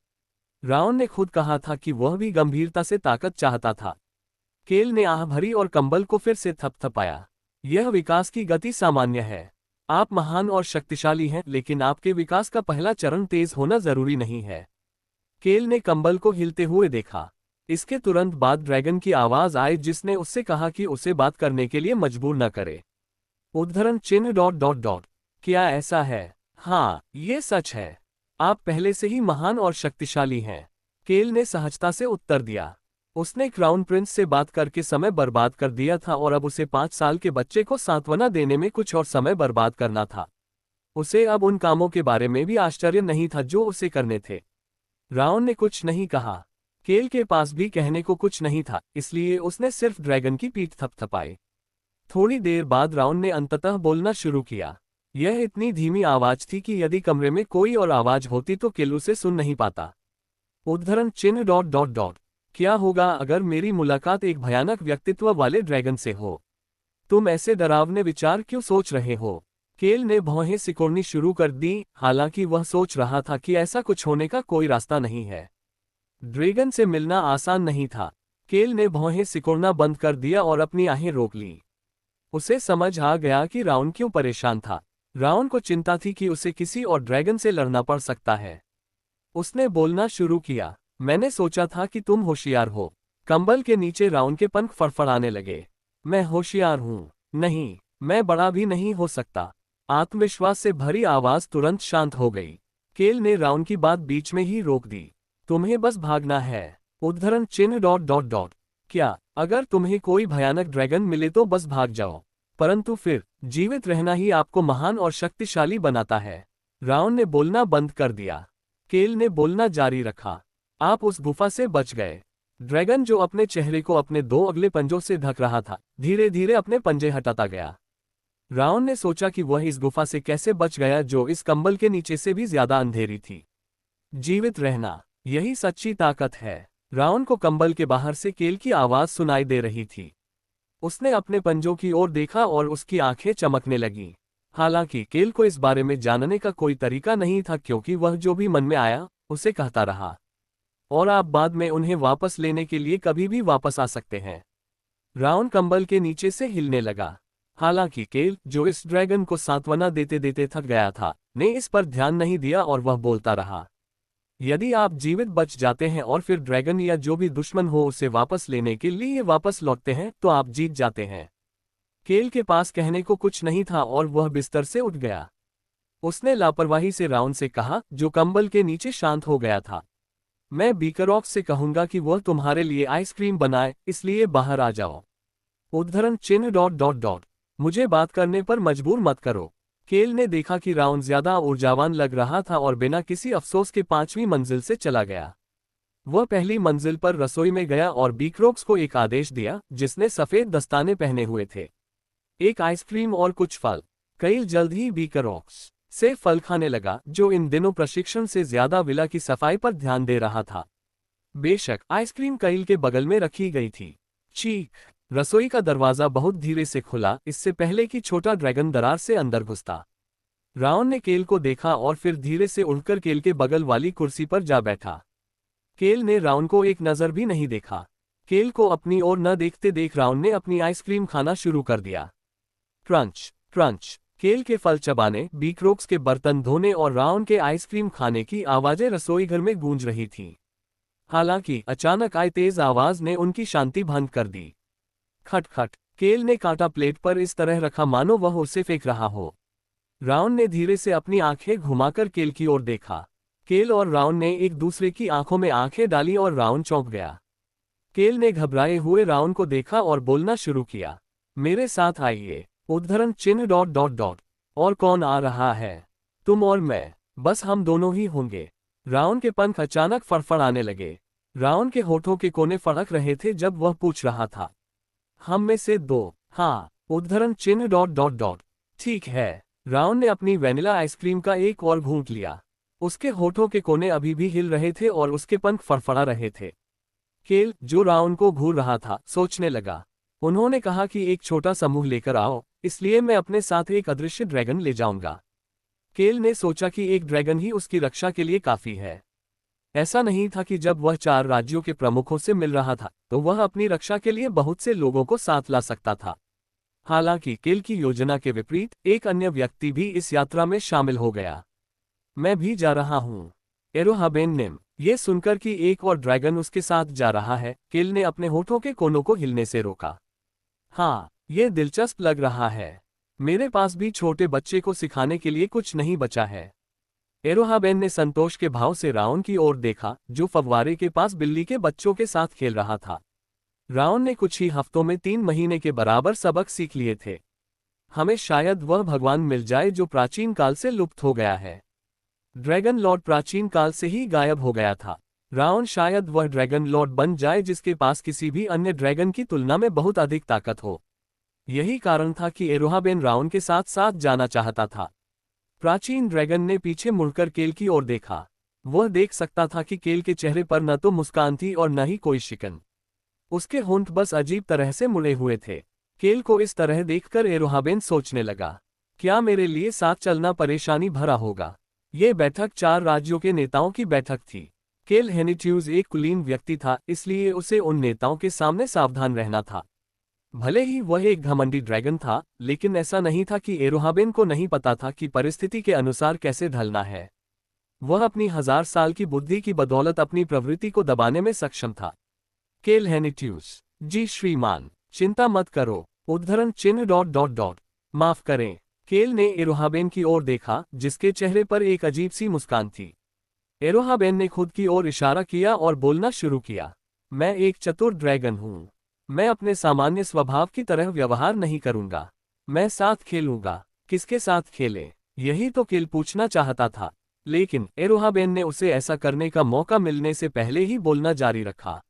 राउन ने खुद कहा था कि वह भी गंभीरता से ताकत चाहता था। केल ने आह भरी और कंबल को फिर से थपथपाया। यह विकास की गति सामान्य है। आप महान और शक्तिशाली हैं, लेकिन आपके विकास का पहला चरण तेज होना जरूरी नहीं है। केल ने कंबल को हिलते हुए देखा। इसके तुरंत बाद ड्रैगन की आवाज आई जिसने उससे कहा कि उसे बात करने के लिए मजबूर न करे। उद्धरण चिन्ह। क्या ऐसा है? हाँ, ये सच है। आप पहले से ही महान और शक्तिशाली हैं। केल ने सहजता से उत्तर दिया। उसने क्राउन प्रिंस से बात करके समय बर्बाद कर दिया था और अब उसे 5 साल के बच्चे को सांत्वना देने में कुछ और समय बर्बाद करना था। उसे अब उन कामों के बारे में भी आश्चर्य नहीं था जो उसे करने थे। राउन ने कुछ नहीं कहा। केल के पास भी कहने को कुछ नहीं था, इसलिए उसने सिर्फ ड्रैगन की पीठ थपथपाई। थोड़ी देर बाद राउन ने अंततः बोलना शुरू किया। यह इतनी धीमी आवाज थी कि यदि कमरे में कोई और आवाज होती तो केल उसे सुन नहीं पाता। उद्धरण चिन्ह। क्या होगा अगर मेरी मुलाकात एक भयानक व्यक्तित्व वाले ड्रैगन से हो? तुम ऐसे डरावने विचार क्यों सोच रहे हो? केल ने भौहें सिकोड़नी शुरू कर दी, हालांकि वह सोच रहा था कि ऐसा कुछ होने का कोई रास्ता नहीं है। ड्रैगन से मिलना आसान नहीं था। केल ने भौहें सिकोड़ना बंद कर दिया और अपनी आहें रोक ली। उसे समझ आ गया कि राउन क्यों परेशान था। राउन को चिंता थी कि उसे किसी और ड्रैगन से लड़ना पड़ सकता है। उसने बोलना शुरू किया। मैंने सोचा था कि तुम होशियार हो। कंबल के नीचे राउन के पंख फड़फड़ाने लगे। मैं होशियार हूं? नहीं, मैं बड़ा भी नहीं हो सकता। आत्मविश्वास से भरी आवाज तुरंत शांत हो गई। केल ने राउन की बात बीच में ही रोक दी। तुम्हें बस भागना है। उद्धरण चिन्ह डॉट डॉट डॉट। क्या अगर तुम्हें कोई भयानक ड्रैगन मिले तो बस भाग जाओ, परंतु फिर जीवित रहना ही आपको महान और शक्तिशाली बनाता है। राउन ने बोलना बंद कर दिया। केल ने बोलना जारी रखा। आप उस गुफा से बच गए। ड्रैगन जो अपने चेहरे को अपने दो अगले पंजों से ढक रहा था, धीरे धीरे अपने पंजे हटाता गया। राउन ने सोचा कि वह इस गुफा से कैसे बच गया जो इस कंबल के नीचे से भी ज्यादा अंधेरी थी। जीवित रहना, यही सच्ची ताकत है। राउन को कंबल के बाहर से केल की आवाज सुनाई दे रही थी। उसने अपने पंजों की ओर देखा और उसकी आंखें चमकने लगीं। हालांकि केल को इस बारे में जानने का कोई तरीका नहीं था, क्योंकि वह जो भी मन में आया उसे कहता रहा, और आप बाद में उन्हें वापस लेने के लिए कभी भी वापस आ सकते हैं। राउन कंबल के नीचे से हिलने लगा। हालांकि केल, जो इस ड्रैगन को सांत्वना देते देते थक गया था, ने इस पर ध्यान नहीं दिया और वह बोलता रहा, यदि आप जीवित बच जाते हैं और फिर ड्रैगन या जो भी दुश्मन हो उसे वापस लेने के लिए वापस लौटते हैं तो आप जीत जाते हैं। केल के पास कहने को कुछ नहीं था और वह बिस्तर से उठ गया। उसने लापरवाही से राउन से कहा, जो कंबल के नीचे शांत हो गया था, मैं बीकरॉक्स से कहूंगा कि वह तुम्हारे लिए आइसक्रीम बनाए, इसलिए बाहर आ जाओ। उद्धरण चिन्ह डॉट डॉट डॉट। मुझे बात करने पर मजबूर मत करो। केल ने देखा कि राउन ज्यादा ऊर्जावान लग रहा था और बिना किसी अफसोस के 5वीं मंजिल से चला गया। वह पहली मंजिल पर रसोई में गया और बीकरॉक्स को एक आदेश दिया, जिसने सफेद दस्ताने पहने हुए थे। एक आइसक्रीम और कुछ फल। केल जल्द ही बीकरॉक्स से फल खाने लगा, जो इन दिनों प्रशिक्षण से ज्यादा विला की सफाई पर ध्यान दे रहा था। बेशक आइसक्रीम केल के बगल में रखी गई थी। चीख। रसोई का दरवाजा बहुत धीरे से खुला, इससे पहले कि छोटा ड्रैगन दरार से अंदर घुसता। राउन ने केल को देखा और फिर धीरे से उड़कर केल के बगल वाली कुर्सी पर जा बैठा। केल ने राउन को एक नजर भी नहीं देखा। केल को अपनी ओर न देखते देख राउन ने अपनी आइसक्रीम खाना शुरू कर दिया। Crunch crunch. केल के फल चबाने, बीकरॉक्स के बर्तन धोने और राउन के आइसक्रीम खाने की आवाजें रसोई घर में गूंज रही थीं। हालांकि अचानक आई तेज आवाज ने उनकी शांति भंग कर दी। खटखट। केल ने कांटा प्लेट पर इस तरह रखा मानो वह उसे फेंक रहा हो। राउन ने धीरे से अपनी आंखें घुमाकर केल की ओर देखा। केल और राउन ने एक दूसरे की आंखों में आंखें डाली और राउन चौंक गया। केल ने घबराए हुए राउन को देखा और बोलना शुरू किया, मेरे साथ आइए। उद्धरण चिन्ह डॉट डॉट डॉट। और कौन आ रहा है? तुम और मैं। बस हम दोनों ही होंगे। राउन के पंख अचानक फड़फड़ाने लगे। राउन के होठों के कोने फड़क रहे थे जब वह पूछ रहा था, हम में से दो? हाँ। उद्धरण चिन्ह डॉट डॉट डॉट। ठीक है। राउन ने अपनी वेनिला आइसक्रीम का एक और घूंट लिया। उसके होठों के कोने अभी भी हिल रहे थे और उसके पंख फड़फड़ा रहे थे। केल, जो राउन को घूर रहा था, सोचने लगा, उन्होंने कहा कि एक छोटा समूह लेकर आओ, इसलिए मैं अपने साथ एक अदृश्य ड्रैगन ले जाऊंगा। केल ने सोचा कि एक ड्रैगन ही उसकी रक्षा के लिए काफी है। ऐसा नहीं था कि जब वह 4 राज्यों के प्रमुखों से मिल रहा था तो वह अपनी रक्षा के लिए बहुत से लोगों को साथ ला सकता था। हालांकि केल की योजना के विपरीत एक अन्य व्यक्ति भी इस यात्रा में शामिल हो गया। मैं भी जा रहा हूँ। एरोहाबेन। ये सुनकर कि एक और ड्रैगन उसके साथ जा रहा है, केल ने अपने होठों के कोनों को हिलने से रोका। हाँ, ये दिलचस्प लग रहा है। मेरे पास भी छोटे बच्चे को सिखाने के लिए कुछ नहीं बचा है। एरोहाबेन ने संतोष के भाव से राउन की ओर देखा, जो फव्वारे के पास बिल्ली के बच्चों के साथ खेल रहा था। राउन ने कुछ ही हफ्तों में 3 महीने के बराबर सबक सीख लिए थे। हमें शायद वह भगवान मिल जाए जो प्राचीन काल से लुप्त हो गया है। ड्रैगन लॉर्ड प्राचीन काल से ही गायब हो गया था। राउन शायद वह ड्रैगन लॉर्ड बन जाए जिसके पास किसी भी अन्य ड्रैगन की तुलना में बहुत अधिक ताकत हो। यही कारण था कि एरोहाबेन राउन के साथ साथ जाना चाहता था। प्राचीन ड्रैगन ने पीछे मुड़कर केल की ओर देखा। वह देख सकता था कि केल के चेहरे पर न तो मुस्कान थी और न ही कोई शिकन। उसके होंठ बस अजीब तरह से मुड़े हुए थे। केल को इस तरह देखकर एरोहाबेन सोचने लगा, क्या मेरे लिए साथ चलना परेशानी भरा होगा? ये बैठक 4 राज्यों के नेताओं की बैठक थी। केल हेनिट्यूज एक कुलीन व्यक्ति था, इसलिए उसे उन नेताओं के सामने सावधान रहना था। भले ही वह एक घमंडी ड्रैगन था, लेकिन ऐसा नहीं था कि एरोहाबेन को नहीं पता था कि परिस्थिति के अनुसार कैसे ढलना है। वह अपनी 1000 साल की बुद्धि की बदौलत अपनी प्रवृत्ति को दबाने में सक्षम था। केल हेनिट्यूज। जी श्रीमान, चिंता मत करो। उद्धरण चिन्ह डॉट डॉट डॉट। माफ करें। केल ने एरोहाबेन की ओर देखा, जिसके चेहरे पर एक अजीब सी मुस्कान थी। एरोहाबेन ने खुद की ओर इशारा किया और बोलना शुरू किया। मैं एक चतुर ड्रैगन हूँ। मैं अपने सामान्य स्वभाव की तरह व्यवहार नहीं करूंगा। मैं साथ खेलूंगा। किसके साथ खेले? यही तो केल पूछना चाहता था, लेकिन एरोहाबेन ने उसे ऐसा करने का मौका मिलने से पहले ही बोलना जारी रखा।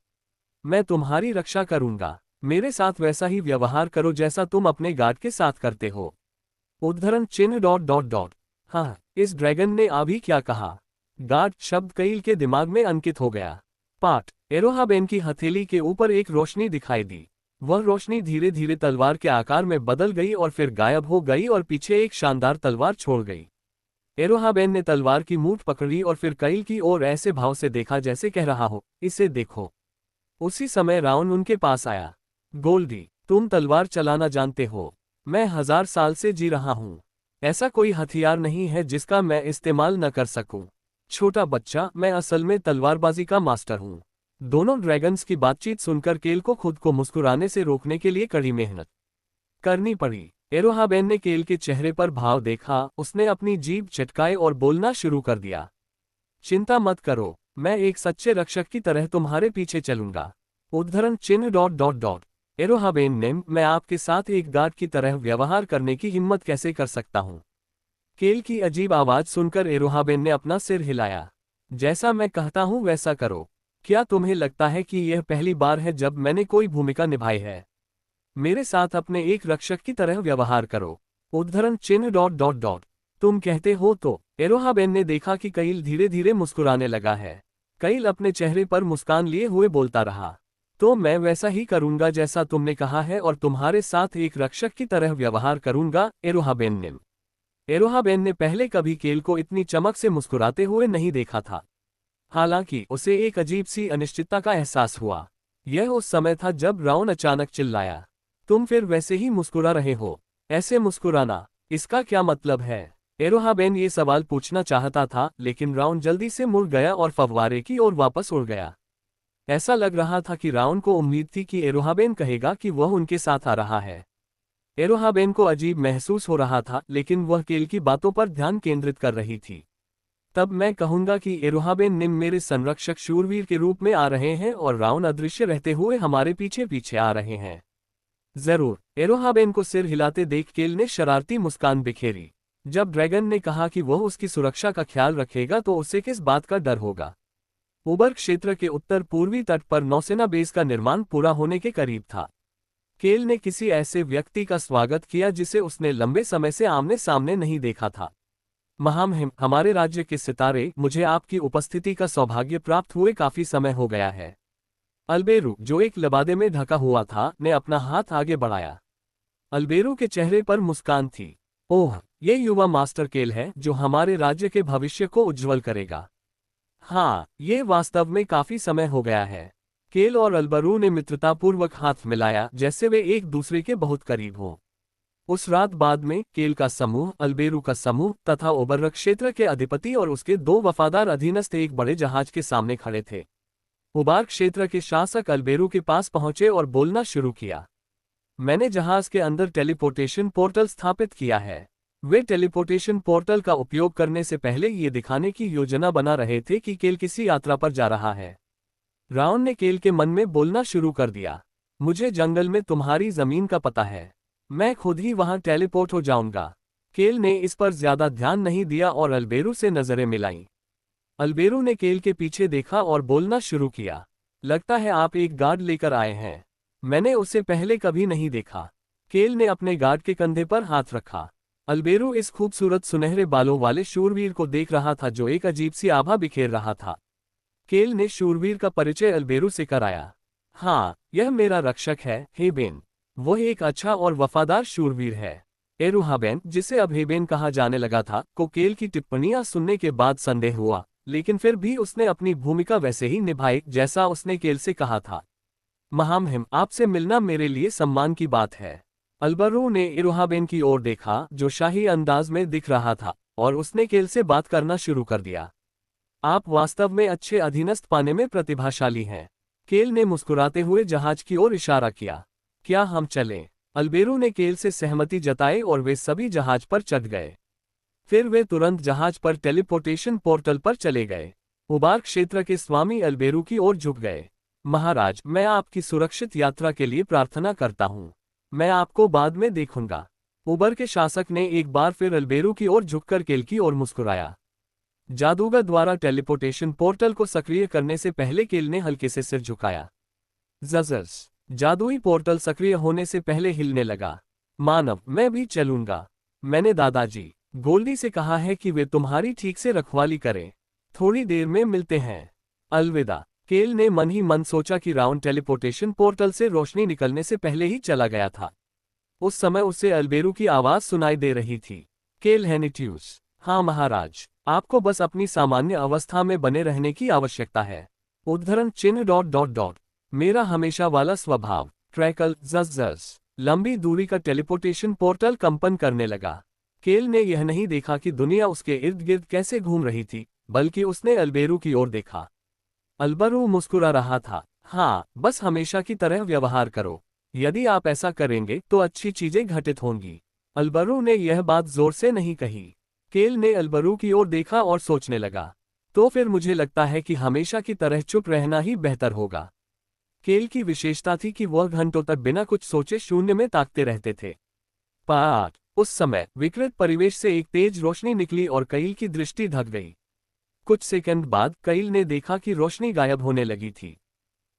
मैं तुम्हारी रक्षा करूंगा। मेरे साथ वैसा ही व्यवहार करो जैसा तुम अपने गार्ड के साथ करते हो। उद्धरण चिन्ह डॉट डॉट डॉट। हाँ, इस ड्रैगन ने अभी क्या कहा? गार्ड शब्द कईल के दिमाग में अंकित हो गया। पाठ। एरोहाबेन की हथेली के ऊपर एक रोशनी दिखाई दी। वह रोशनी धीरे धीरे तलवार के आकार में बदल गई और फिर गायब हो गई और पीछे एक शानदार तलवार छोड़ गई। एरोहाबेन ने तलवार की मूठ पकड़ी और फिर कईल की ओर ऐसे भाव से देखा जैसे कह रहा हो, इसे देखो। उसी समय राउन उनके पास आया। गोल्डी, तुम तलवार चलाना जानते हो। मैं 1000 साल से जी रहा हूँ। ऐसा कोई हथियार नहीं है जिसका मैं इस्तेमाल न कर सकूं। छोटा बच्चा, मैं असल में तलवारबाजी का मास्टर हूँ। दोनों ड्रैगन्स की बातचीत सुनकर केल को खुद को मुस्कुराने से रोकने के लिए कड़ी मेहनत करनी पड़ी। एरोहाबेन ने केल के चेहरे पर भाव देखा, उसने अपनी जीभ चटकाए और बोलना शुरू कर दिया। चिंता मत करो, मैं एक सच्चे रक्षक की तरह तुम्हारे पीछे चलूंगा। उद्धरण चिन्ह डॉट डॉट डॉट। एरोहाबेन ने, मैं आपके साथ एक गार्ड की तरह व्यवहार करने की हिम्मत कैसे कर सकता हूँ? केल की अजीब आवाज सुनकर एरोहाबेन ने अपना सिर हिलाया। जैसा मैं कहता हूँ वैसा करो। क्या तुम्हें लगता है कि यह पहली बार है जब मैंने कोई भूमिका निभाई है? मेरे साथ अपने एक रक्षक की तरह व्यवहार करो। उद्धरण चिन्ह डॉट डॉट डॉट। तुम कहते हो तो? एरोहाबेन ने देखा कि कईल धीरे धीरे मुस्कुराने लगा है। कईल अपने चेहरे पर मुस्कान लिए हुए बोलता रहा। तो मैं वैसा ही करूंगा जैसा तुमने कहा है और तुम्हारे साथ एक रक्षक की तरह व्यवहार करूंगा, एरोहाबेन ने। एरोहाबेन ने पहले कभी केल को इतनी चमक से मुस्कुराते हुए नहीं देखा था। हालांकि उसे एक अजीब सी अनिश्चितता का एहसास हुआ। यह उस समय था जब राउन अचानक चिल्लाया, तुम फिर वैसे ही मुस्कुरा रहे हो। ऐसे मुस्कुराना, इसका क्या मतलब है? एरोहाबेन ये सवाल पूछना चाहता था, लेकिन राउन जल्दी से मुड़ गया और फव्वारे की ओर वापस उड़ गया। ऐसा लग रहा था कि राउन को उम्मीद थी कि एरोहाबेन कहेगा कि वह उनके साथ आ रहा है। एरोहाबेन को अजीब महसूस हो रहा था, लेकिन वह केल की बातों पर ध्यान केंद्रित कर रही थी। तब मैं कहूंगा कि एरोहाबेन निम मेरे संरक्षक शूरवीर के रूप में आ रहे हैं और राउन अदृश्य रहते हुए हमारे पीछे पीछे आ रहे हैं। जरूर। एरोहाबेन को सिर हिलाते देख केल ने शरारती मुस्कान बिखेरी। जब ड्रैगन ने कहा कि वह उसकी सुरक्षा का ख्याल रखेगा तो उसे किस बात का डर होगा? उबर क्षेत्र के उत्तर पूर्वी तट पर नौसेना बेस का निर्माण पूरा होने के करीब था। केल ने किसी ऐसे व्यक्ति का स्वागत किया जिसे उसने लंबे समय से आमने सामने नहीं देखा था। महामहिम, हमारे राज्य के सितारे, मुझे आपकी उपस्थिति का सौभाग्य प्राप्त हुए काफी समय हो गया है। अल्बेरू, जो एक लबादे में ढका हुआ था, ने अपना हाथ आगे बढ़ाया। अल्बेरू के चेहरे पर मुस्कान थी। ओह, ये युवा मास्टर केल है जो हमारे राज्य के भविष्य को उज्ज्वल करेगा। हाँ, ये वास्तव में काफी समय हो गया है। केल और अल्बेरू ने मित्रतापूर्वक हाथ मिलाया, जैसे वे एक दूसरे के बहुत करीब हों। उस रात बाद में केल का समूह, अल्बेरू का समूह तथा ओबर्रक क्षेत्र के अधिपति और उसके 2 वफादार अधीनस्थ एक बड़े जहाज के सामने खड़े थे। उबार क्षेत्र के शासक अल्बेरू के पास पहुंचे और बोलना शुरू किया। मैंने जहाज के अंदर टेलीपोर्टेशन पोर्टल स्थापित किया है। वे टेलीपोर्टेशन पोर्टल का उपयोग करने से पहले ये दिखाने की योजना बना रहे थे कि केल किसी यात्रा पर जा रहा है। राउन ने केल के मन में बोलना शुरू कर दिया। मुझे जंगल में तुम्हारी जमीन का पता है। मैं खुद ही वहां टेलीपोर्ट हो जाऊंगा। केल ने इस पर ज्यादा ध्यान नहीं दिया और अल्बेरू से नजरें मिलाईं। अल्बेरू ने केल के पीछे देखा और बोलना शुरू किया। लगता है आप एक गार्ड लेकर आए हैं। मैंने उसे पहले कभी नहीं देखा। केल ने अपने गार्ड के कंधे पर हाथ रखा। अल्बेरू इस खूबसूरत सुनहरे बालों वाले शूरवीर को देख रहा था जो एक अजीब सी आभा बिखेर रहा था। केल ने शूरवीर का परिचय अल्बेरू से कराया। हाँ, यह मेरा रक्षक है, हेबेन। वह एक अच्छा और वफादार शूरवीर है। एरोहाबेन, जिसे अब हेबेन कहा जाने लगा था, को केल की टिप्पणियां सुनने के बाद संदेह हुआ, लेकिन फिर भी उसने अपनी भूमिका वैसे ही निभाई जैसा उसने केल से कहा था। महामहिम, आपसे मिलना मेरे लिए सम्मान की बात है। अल्बेरू ने एरोहाबेन की ओर देखा, जो शाही अंदाज में दिख रहा था, और उसने केल से बात करना शुरू कर दिया। आप वास्तव में अच्छे अधीनस्थ पाने में प्रतिभाशाली हैं। केल ने मुस्कुराते हुए जहाज की ओर इशारा किया। क्या हम चलें? अल्बेरू ने केल से सहमति जताई और वे सभी जहाज पर चढ़ गए। फिर वे तुरंत जहाज पर टेलीपोर्टेशन पोर्टल पर चले गए। उबार क्षेत्र के स्वामी अल्बेरू की ओर झुक गए। महाराज, मैं आपकी सुरक्षित यात्रा के लिए प्रार्थना करता हूँ। मैं आपको बाद में देखूंगा। उबर के शासक ने एक बार फिर अल्बेरू की ओर झुककर केल की ओर मुस्कुराया। जादूगर द्वारा टेलीपोर्टेशन पोर्टल को सक्रिय करने से पहले केल ने हल्के से सिर झुकाया। जजस, जादुई पोर्टल सक्रिय होने से पहले हिलने लगा। मानव, मैं भी चलूंगा। मैंने दादाजी गोल्डी से कहा है कि वे तुम्हारी ठीक से रखवाली करें। थोड़ी देर में मिलते हैं। अलविदा। केल ने मन ही मन सोचा कि राउंड टेलीपोर्टेशन पोर्टल से रोशनी निकलने से पहले ही चला गया था। उस समय उसे अल्बेरू की आवाज सुनाई दे रही थी। केल हेनिट्यूस, हाँ महाराज, आपको बस अपनी सामान्य अवस्था में बने रहने की आवश्यकता है। उद्धरण चिन्ह ... मेरा हमेशा वाला स्वभाव। ट्रैकल जस। लंबी दूरी का टेलीपोर्टेशन पोर्टल कंपन करने लगा। केल ने यह नहीं देखा कि दुनिया उसके इर्द गिर्द कैसे घूम रही थी, बल्कि उसने अल्बेरू की ओर देखा। अल्बेरू मुस्कुरा रहा था। हाँ, बस हमेशा की तरह व्यवहार करो। यदि आप ऐसा करेंगे तो अच्छी चीजें घटित होंगी। अल्बेरू ने यह बात जोर से नहीं कही। केल ने अल्बेरू की ओर देखा और सोचने लगा, तो फिर मुझे लगता है कि हमेशा की तरह चुप रहना ही बेहतर होगा। केल की विशेषता थी कि वह घंटों तक बिना कुछ सोचे शून्य में ताकते रहते थे। पाठ। उस समय विकृत परिवेश से एक तेज रोशनी निकली और कईल की दृष्टि ढक गई। कुछ सेकंड बाद कईल ने देखा कि रोशनी गायब होने लगी थी।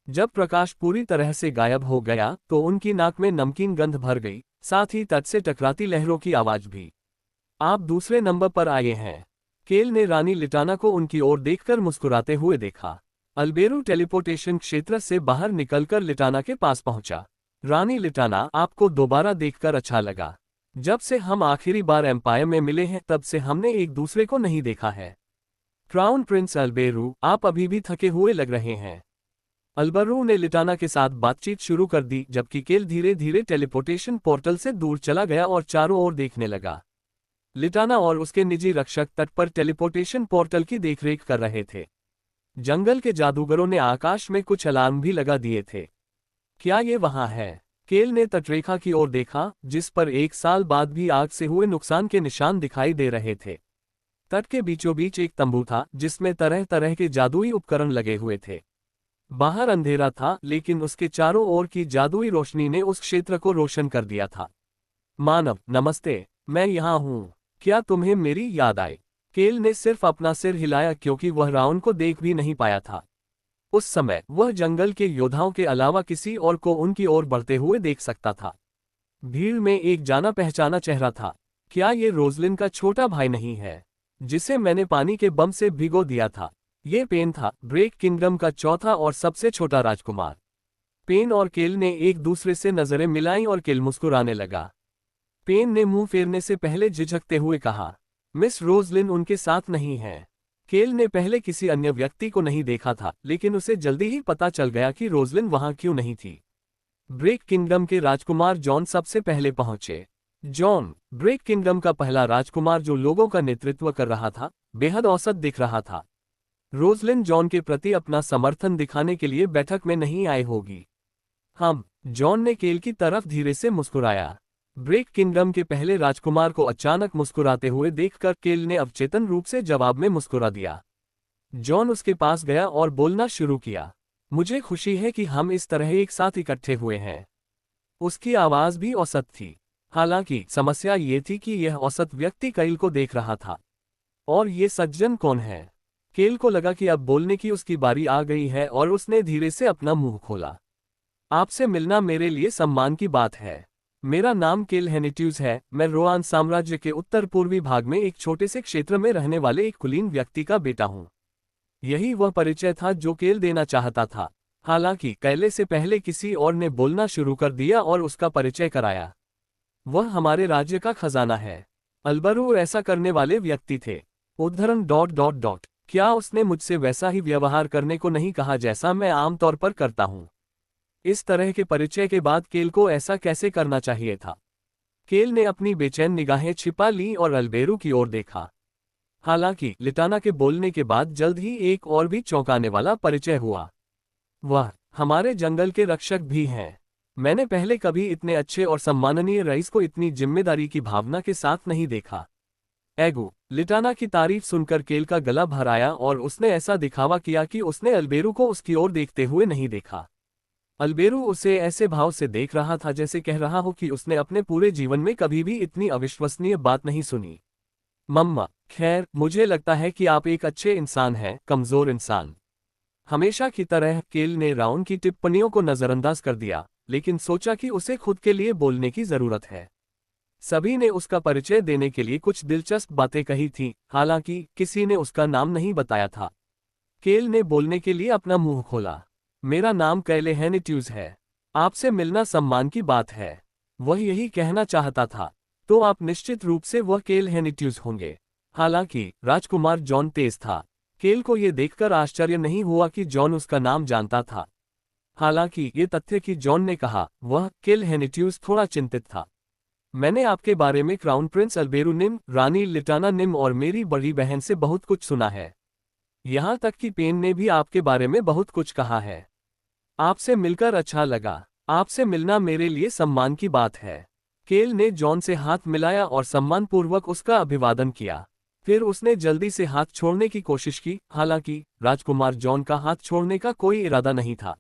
जब प्रकाश पूरी तरह से गायब हो गया तो उनकी नाक में नमकीन गंध भर गई, साथ ही तट से टकराती लहरों की आवाज भी। आप दूसरे नंबर पर आए हैं। केल ने रानी लिटाना को उनकी ओर देखकर मुस्कुराते हुए देखा। अल्बेरू टेलीपोर्टेशन क्षेत्र से बाहर निकलकर लिटाना के पास पहुंचा। रानी लिटाना, आपको दोबारा देखकर अच्छा लगा। जब से हम आखिरी बार एम्पायर में मिले हैं तब से हमने एक दूसरे को नहीं देखा है। क्राउन प्रिंस अल्बेरू, आप अभी भी थके हुए लग रहे हैं। अल्बेरू ने लिटाना के साथ बातचीत शुरू कर दी, जबकि केल धीरे धीरे टेलीपोर्टेशन पोर्टल से दूर चला गया और चारों ओर देखने लगा। लिटाना और उसके निजी रक्षक तट पर टेलीपोर्टेशन पोर्टल की देखरेख कर रहे थे। जंगल के जादूगरों ने आकाश में कुछ अलार्म भी लगा दिए थे। क्या ये वहां है? केल ने तटरेखा की ओर देखा, जिस पर 1 साल बाद भी आग से हुए नुकसान के निशान दिखाई दे रहे थे। तट के बीचों बीच एक तंबू था, जिसमें तरह तरह के जादुई उपकरण लगे हुए थे। बाहर अंधेरा था, लेकिन उसके चारों ओर की जादुई रोशनी ने उस क्षेत्र को रोशन कर दिया था। मानव, नमस्ते, मैं यहाँ हूँ। क्या तुम्हें मेरी याद आई? केल ने सिर्फ अपना सिर हिलाया क्योंकि वह राउंड को देख भी नहीं पाया था। उस समय वह जंगल के योद्धाओं के अलावा किसी और को उनकी ओर बढ़ते हुए देख सकता था। भीड़ में एक जाना पहचाना चेहरा था। क्या ये रोजलिन का छोटा भाई नहीं है, जिसे मैंने पानी के बम से भिगो दिया था? ये पेन था, ब्रेक किंगडम का चौथा और सबसे छोटा राजकुमार। पेन और केल ने एक दूसरे से नजरें मिलाईं और केल मुस्कुराने लगा। पेन ने मुंह फेरने से पहले झिझकते हुए कहा, मिस रोजलिन उनके साथ नहीं है। केल ने पहले किसी अन्य व्यक्ति को नहीं देखा था, लेकिन उसे जल्दी ही पता चल गया कि रोजलिन वहां क्यों नहीं थी। ब्रेक किंगडम के राजकुमार जॉन सबसे पहले पहुंचे। जॉन, ब्रेक किंगडम का पहला राजकुमार जो लोगों का नेतृत्व कर रहा था, बेहद औसत दिख रहा था। रोजलिन जॉन के प्रति अपना समर्थन दिखाने के लिए बैठक में नहीं आई होगी। जॉन ने केल की तरफ धीरे से मुस्कुराया। ब्रेक किंगडम के पहले राजकुमार को अचानक मुस्कुराते हुए देखकर केल ने अवचेतन रूप से जवाब में मुस्कुरा दिया। जॉन उसके पास गया और बोलना शुरू किया, मुझे खुशी है कि हम इस तरह एक साथ इकट्ठे हुए हैं। उसकी आवाज भी औसत थी। हालांकि समस्या ये थी कि यह औसत व्यक्ति केल को देख रहा था। और ये सज्जन कौन है? केल को लगा कि अब बोलने की उसकी बारी आ गई है और उसने धीरे से अपना मुंह खोला। आपसे मिलना मेरे लिए सम्मान की बात है। मेरा नाम केल हेनिट्यूज है। मैं रोआन साम्राज्य के उत्तर पूर्वी भाग में एक छोटे से क्षेत्र में रहने वाले एक कुलीन व्यक्ति का बेटा हूँ। यही वह परिचय था जो केल देना चाहता था। हालांकि केल से पहले किसी और ने बोलना शुरू कर दिया और उसका परिचय कराया। वह हमारे राज्य का खजाना है। अल्बेरू ऐसा करने वाले व्यक्ति थे। उद्धरण ... क्या उसने मुझसे वैसा ही व्यवहार करने को नहीं कहा जैसा मैं आमतौर पर करता हूँ? इस तरह के परिचय के बाद केल को ऐसा कैसे करना चाहिए था? केल ने अपनी बेचैन निगाहें छिपा ली और अल्बेरू की ओर देखा। हालांकि लिटाना के बोलने के बाद जल्द ही एक और भी चौंकाने वाला परिचय हुआ। वह हमारे जंगल के रक्षक भी हैं। मैंने पहले कभी इतने अच्छे और सम्माननीय रईस को इतनी जिम्मेदारी की भावना के साथ नहीं देखा। एगो लिटाना की तारीफ सुनकर केल का गला भर आया और उसने ऐसा दिखावा किया कि उसने अल्बेरू को उसकी ओर देखते हुए नहीं देखा। अल्बेरू उसे ऐसे भाव से देख रहा था जैसे कह रहा हो कि उसने अपने पूरे जीवन में कभी भी इतनी अविश्वसनीय बात नहीं सुनी। मम्मा, खैर, मुझे लगता है कि आप एक अच्छे इंसान हैं, कमजोर इंसान। हमेशा की तरह केल ने राउन की टिप्पणियों को नजरअंदाज कर दिया, लेकिन सोचा कि उसे खुद के लिए बोलने की जरूरत है। सभी ने उसका परिचय देने के लिए कुछ दिलचस्प बातें कही थीं, हालांकि किसी ने उसका नाम नहीं बताया था। केल ने बोलने के लिए अपना मुंह खोला। मेरा नाम कैले हेनिट्यूज है। आपसे मिलना सम्मान की बात है। वह यही कहना चाहता था। तो आप निश्चित रूप से वह केल हेनिट्यूज होंगे। हालांकि राजकुमार जॉन तेज था। केल को यह देखकर आश्चर्य नहीं हुआ कि जॉन उसका नाम जानता था। हालांकि ये तथ्य कि जॉन ने कहा वह केल हेनिट्यूज थोड़ा चिंतित था। मैंने आपके बारे में क्राउन प्रिंस अल्बेरू निम, रानी लिटाना निम और मेरी बड़ी बहन से बहुत कुछ सुना है। यहाँ तक कि पेन ने भी आपके बारे में बहुत कुछ कहा है। आपसे मिलकर अच्छा लगा। आपसे मिलना मेरे लिए सम्मान की बात है। केल ने जॉन से हाथ मिलाया और सम्मानपूर्वक उसका अभिवादन किया। फिर उसने जल्दी से हाथ छोड़ने की कोशिश की, हालांकि राजकुमार जॉन का हाथ छोड़ने का कोई इरादा नहीं था।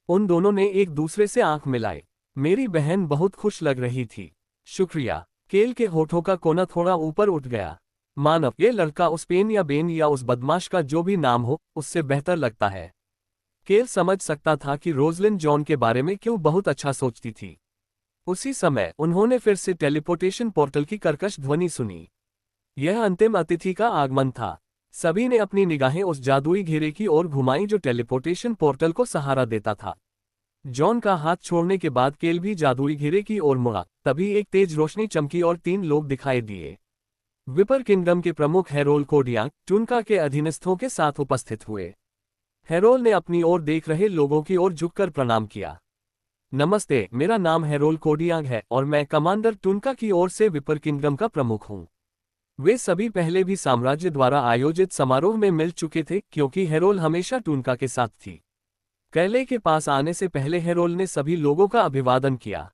उन दोनों ने एक दूसरे से आंख मिलाई। मेरी बहन बहुत खुश लग रही थी। शुक्रिया। केल के होठों का कोना थोड़ा ऊपर उठ गया। मानव, ये लड़का उस पेन या बेन या उस बदमाश का जो भी नाम हो, उससे बेहतर लगता है। केल समझ सकता था कि रोजलिन जॉन के बारे में क्यों बहुत अच्छा सोचती थी। उसी समय उन्होंने फिर से टेलीपोर्टेशन पोर्टल की कर्कश ध्वनि सुनी। यह अंतिम अतिथि का आगमन था। सभी ने अपनी निगाहें उस जादुई घेरे की ओर घुमाई जो टेलीपोर्टेशन पोर्टल को सहारा देता था। जॉन का हाथ छोड़ने के बाद केल भी जादुई घेरे की ओर मुड़ा। तभी एक तेज रोशनी चमकी और 3 लोग दिखाई दिए। विपर किंगडम के प्रमुख हेरोल कोडियांग टुनका के अधीनस्थों के साथ उपस्थित हुए। हेरोल ने अपनी ओर देख रहे लोगों की ओर झुककर प्रणाम किया। नमस्ते, मेरा नाम हेरोल कोडियांग है और मैं कमांडर टुनका की ओर से विपर किंगडम का प्रमुख हूँ। वे सभी पहले भी साम्राज्य द्वारा आयोजित समारोह में मिल चुके थे क्योंकि हेरोल हमेशा टुनका के साथ थी। कैले के पास आने से पहले हेरोल ने सभी लोगों का अभिवादन किया।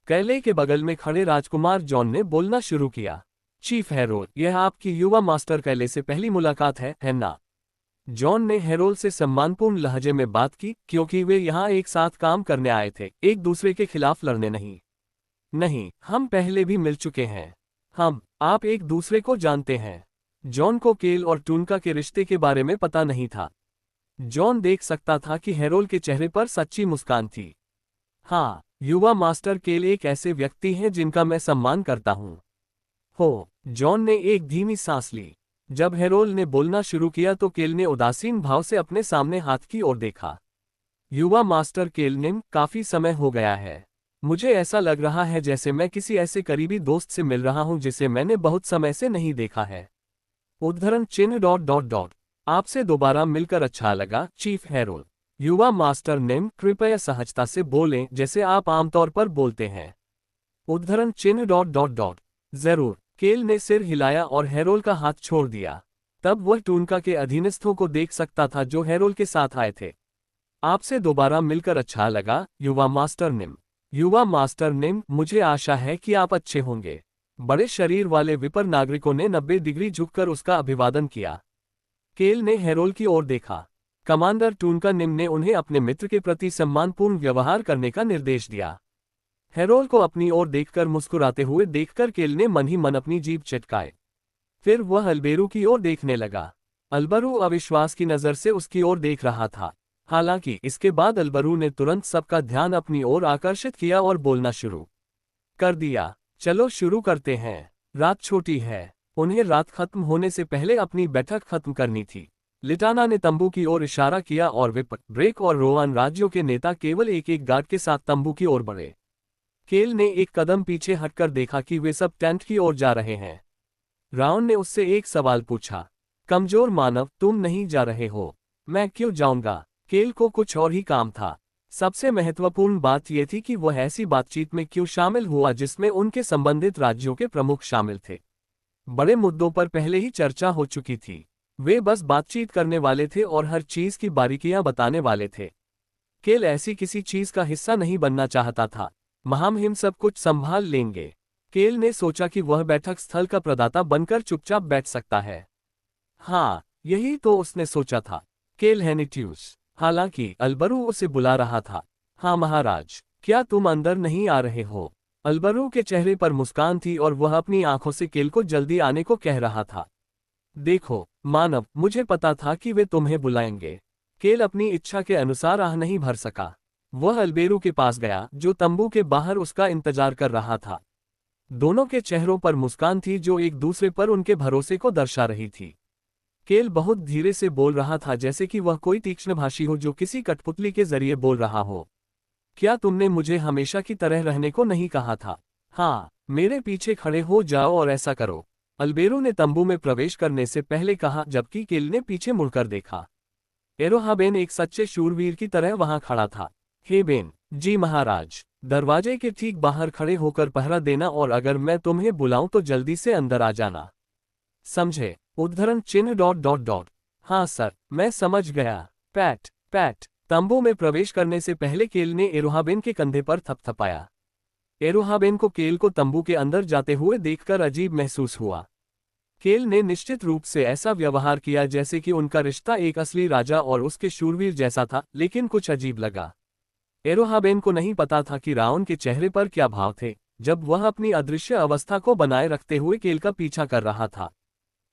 कैले के बगल में खड़े राजकुमार जॉन ने बोलना शुरू किया। चीफ हेरोल, यह आपकी युवा मास्टर कैले से पहली मुलाकात है ना? जॉन ने हेरोल से सम्मानपूर्ण लहजे में बात की क्योंकि वे यहाँ एक साथ काम करने आए थे, एक दूसरे के खिलाफ लड़ने नहीं। नहीं, हम पहले भी मिल चुके हैं। आप एक दूसरे को जानते हैं। जॉन को केल और टुनका के रिश्ते के बारे में पता नहीं था। जॉन देख सकता था कि हेरोल के चेहरे पर सच्ची मुस्कान थी। हाँ, युवा मास्टर केल एक ऐसे व्यक्ति हैं जिनका मैं सम्मान करता हूँ। जॉन ने एक धीमी सांस ली। जब हेरोल ने बोलना शुरू किया तो केल ने उदासीन भाव से अपने सामने हाथ की ओर देखा। युवा मास्टर केल निम, काफी समय हो गया है। मुझे ऐसा लग रहा है जैसे मैं किसी ऐसे करीबी दोस्त से मिल रहा हूं जिसे मैंने बहुत समय से नहीं देखा है। उद्धरण चिन्ह ... आपसे दोबारा मिलकर अच्छा लगा, चीफ हेरोल। युवा मास्टर निम, कृपया सहजता से बोलें जैसे आप आमतौर पर बोलते हैं। उद्धरण चिन्ह ... जरूर। केल ने सिर हिलाया और हेरोल का हाथ छोड़ दिया। तब वह टुनका के अधीनस्थों को देख सकता था जो हेरोल के साथ आए थे। आपसे दोबारा मिलकर अच्छा लगा, युवा मास्टर निम। युवा मास्टर निम, मुझे आशा है कि आप अच्छे होंगे। बड़े शरीर वाले विपर नागरिकों ने 90 डिग्री झुककर उसका अभिवादन किया। केल ने हेरोल की ओर देखा। कमांडर टुनका निम ने उन्हें अपने मित्र के प्रति सम्मानपूर्ण व्यवहार करने का निर्देश दिया। हेरोल को अपनी ओर देखकर मुस्कुराते हुए देखकर केल ने मन ही मन अपनी जीभ चटकाए। फिर वह अल्बेरू की ओर देखने लगा। अल्बेरू अविश्वास की नजर से उसकी ओर देख रहा था। हालांकि इसके बाद अल्बेरू ने तुरंत सबका ध्यान अपनी ओर आकर्षित किया और बोलना शुरू कर दिया। चलो शुरू करते हैं। रात छोटी है। उन्हें रात खत्म होने से पहले अपनी बैठक खत्म करनी थी। लिटाना ने तंबू की ओर इशारा किया और विपर, ब्रेक और रोवान राज्यों के नेता केवल एक एक गार्ड के साथ तंबू की ओर बढ़े। केल ने एक कदम पीछे हटकर देखा कि वे सब टेंट की ओर जा रहे हैं। राउन ने उससे एक सवाल पूछा। कमजोर मानव, तुम नहीं जा रहे हो? मैं क्यों जाऊंगा? केल को कुछ और ही काम था। सबसे महत्वपूर्ण बात यह थी कि वह ऐसी बातचीत में क्यों शामिल हुआ जिसमें उनके संबंधित राज्यों के प्रमुख शामिल थे। बड़े मुद्दों पर पहले ही चर्चा हो चुकी थी। वे बस बातचीत करने वाले थे और हर चीज की बारीकियां बताने वाले थे। केल ऐसी किसी चीज का हिस्सा नहीं बनना चाहता था। हम सब कुछ संभाल लेंगे। केल ने सोचा कि वह बैठक स्थल का प्रदाता बनकर चुपचाप बैठ सकता है। हाँ, यही तो उसने सोचा था। केल हेनिट्यूस। हालांकि अल्बरू उसे बुला रहा था। हाँ महाराज, क्या तुम अंदर नहीं आ रहे हो? अल्बरू के चेहरे पर मुस्कान थी और वह अपनी आंखों से केल को जल्दी आने को कह रहा था। देखो मानव, मुझे पता था कि वे तुम्हें बुलाएंगे। केल अपनी इच्छा के अनुसार आह नहीं भर सका। वह अल्बेरू के पास गया जो तंबू के बाहर उसका इंतजार कर रहा था। दोनों के चेहरों पर मुस्कान थी जो एक दूसरे पर उनके भरोसे को दर्शा रही थी। केल बहुत धीरे से बोल रहा था, जैसे कि वह कोई तीक्ष्णभाषी हो जो किसी कठपुतली के जरिए बोल रहा हो। क्या तुमने मुझे हमेशा की तरह रहने को नहीं कहा था? हाँ, मेरे पीछे खड़े हो जाओ और ऐसा करो। अल्बेरू ने तंबू में प्रवेश करने से पहले कहा, जबकि केल ने पीछे मुड़कर देखा। एरोहाबेन एक सच्चे शूरवीर की तरह वहां खड़ा था। हे बेन। जी महाराज। दरवाजे के ठीक बाहर खड़े होकर पहरा देना और अगर मैं तुम्हें बुलाऊं तो जल्दी से अंदर आ जाना। समझे? उद्धरण चिन्ह डॉट डॉट डॉट। हाँ सर, मैं समझ गया। PAT PAT. तंबू में प्रवेश करने से पहले केल ने एरोहाबेन के कंधे पर थपथपाया। एरोहाबेन को केल को तंबू के अंदर जाते हुए देखकर अजीब महसूस हुआ। केल ने निश्चित रूप से ऐसा व्यवहार किया जैसे कि उनका रिश्ता एक असली राजा और उसके शूरवीर जैसा था, लेकिन कुछ अजीब लगा। एरोहाबेन को नहीं पता था कि राउन के चेहरे पर क्या भाव थे जब वह अपनी अदृश्य अवस्था को बनाए रखते हुए केल का पीछा कर रहा था।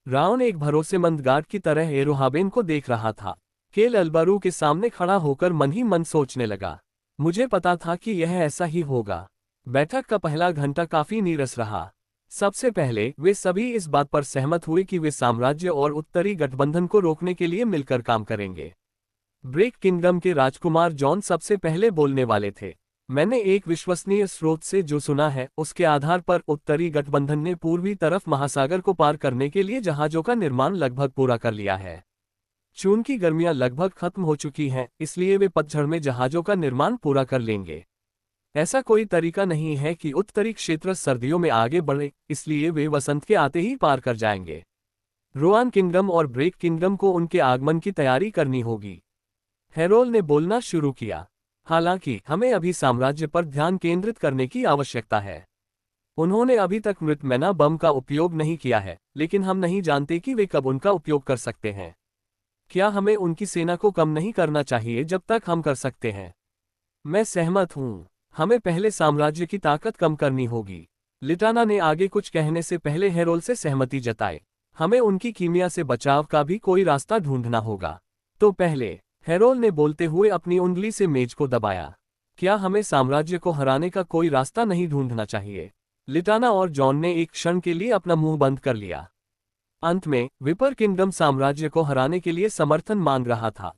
राउन एक भरोसेमंद गार्ड की तरह एरोहाबेन को देख रहा था। केल अल्बरू के सामने खड़ा होकर मन ही मन सोचने लगा, मुझे पता था कि यह ऐसा ही होगा। बैठक का पहला घंटा काफी नीरस रहा। सबसे पहले वे सभी इस बात पर सहमत हुए कि वे साम्राज्य और उत्तरी गठबंधन को रोकने के लिए मिलकर काम करेंगे। ब्रेक किंगडम के राजकुमार जॉन सबसे पहले बोलने वाले थे। मैंने एक विश्वसनीय स्रोत से जो सुना है उसके आधार पर उत्तरी गठबंधन ने पूर्वी तरफ महासागर को पार करने के लिए जहाजों का निर्माण लगभग पूरा कर लिया है। जून की गर्मियां लगभग खत्म हो चुकी हैं, इसलिए वे पतझड़ में जहाजों का निर्माण पूरा कर लेंगे। ऐसा कोई तरीका नहीं है कि उत्तरी क्षेत्र सर्दियों में आगे बढ़े, इसलिए वे वसंत के आते ही पार कर जाएंगे। रोआन किंगडम और ब्रेक किंगडम को उनके आगमन की तैयारी करनी होगी। हेरोल ने बोलना शुरू किया। हालांकि हमें अभी साम्राज्य पर ध्यान केंद्रित करने की आवश्यकता है। उन्होंने अभी तक मृत मैना बम का उपयोग नहीं किया है, लेकिन हम नहीं जानते कि वे कब उनका उपयोग कर सकते हैं। क्या हमें उनकी सेना को कम नहीं करना चाहिए जब तक हम कर सकते हैं? मैं सहमत हूँ। हमें पहले साम्राज्य की ताकत कम करनी होगी। लिटाना ने आगे कुछ कहने से पहले हेरोल से सहमति जताई। हमें उनकी कीमिया से बचाव का भी कोई रास्ता ढूंढना होगा। तो पहले, हेरोल ने बोलते हुए अपनी उंगली से मेज को दबाया, क्या हमें साम्राज्य को हराने का कोई रास्ता नहीं ढूंढना चाहिए? लिटाना और जॉन ने एक क्षण के लिए अपना मुंह बंद कर लिया। अंत में विपर किंगडम साम्राज्य को हराने के लिए समर्थन मांग रहा था।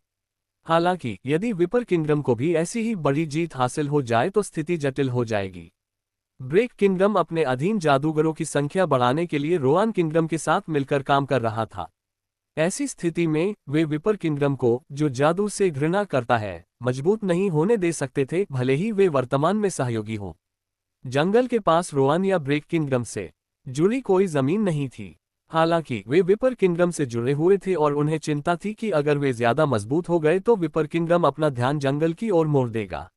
हालांकि यदि विपर किंगडम को भी ऐसी ही बड़ी जीत हासिल हो जाए तो स्थिति जटिल हो जाएगी। ब्रेक किंगडम अपने अधीन जादूगरों की संख्या बढ़ाने के लिए रोआन किंगडम के साथ मिलकर काम कर रहा था। ऐसी स्थिति में वे विपर किंगडम को, जो जादू से घृणा करता है, मजबूत नहीं होने दे सकते थे, भले ही वे वर्तमान में सहयोगी हों। जंगल के पास रोआन या ब्रेक किंगडम से जुड़ी कोई जमीन नहीं थी। हालांकि वे विपर किंगडम से जुड़े हुए थे और उन्हें चिंता थी कि अगर वे ज्यादा मजबूत हो गए तो विपर किंगडम अपना ध्यान जंगल की ओर मोड़ देगा।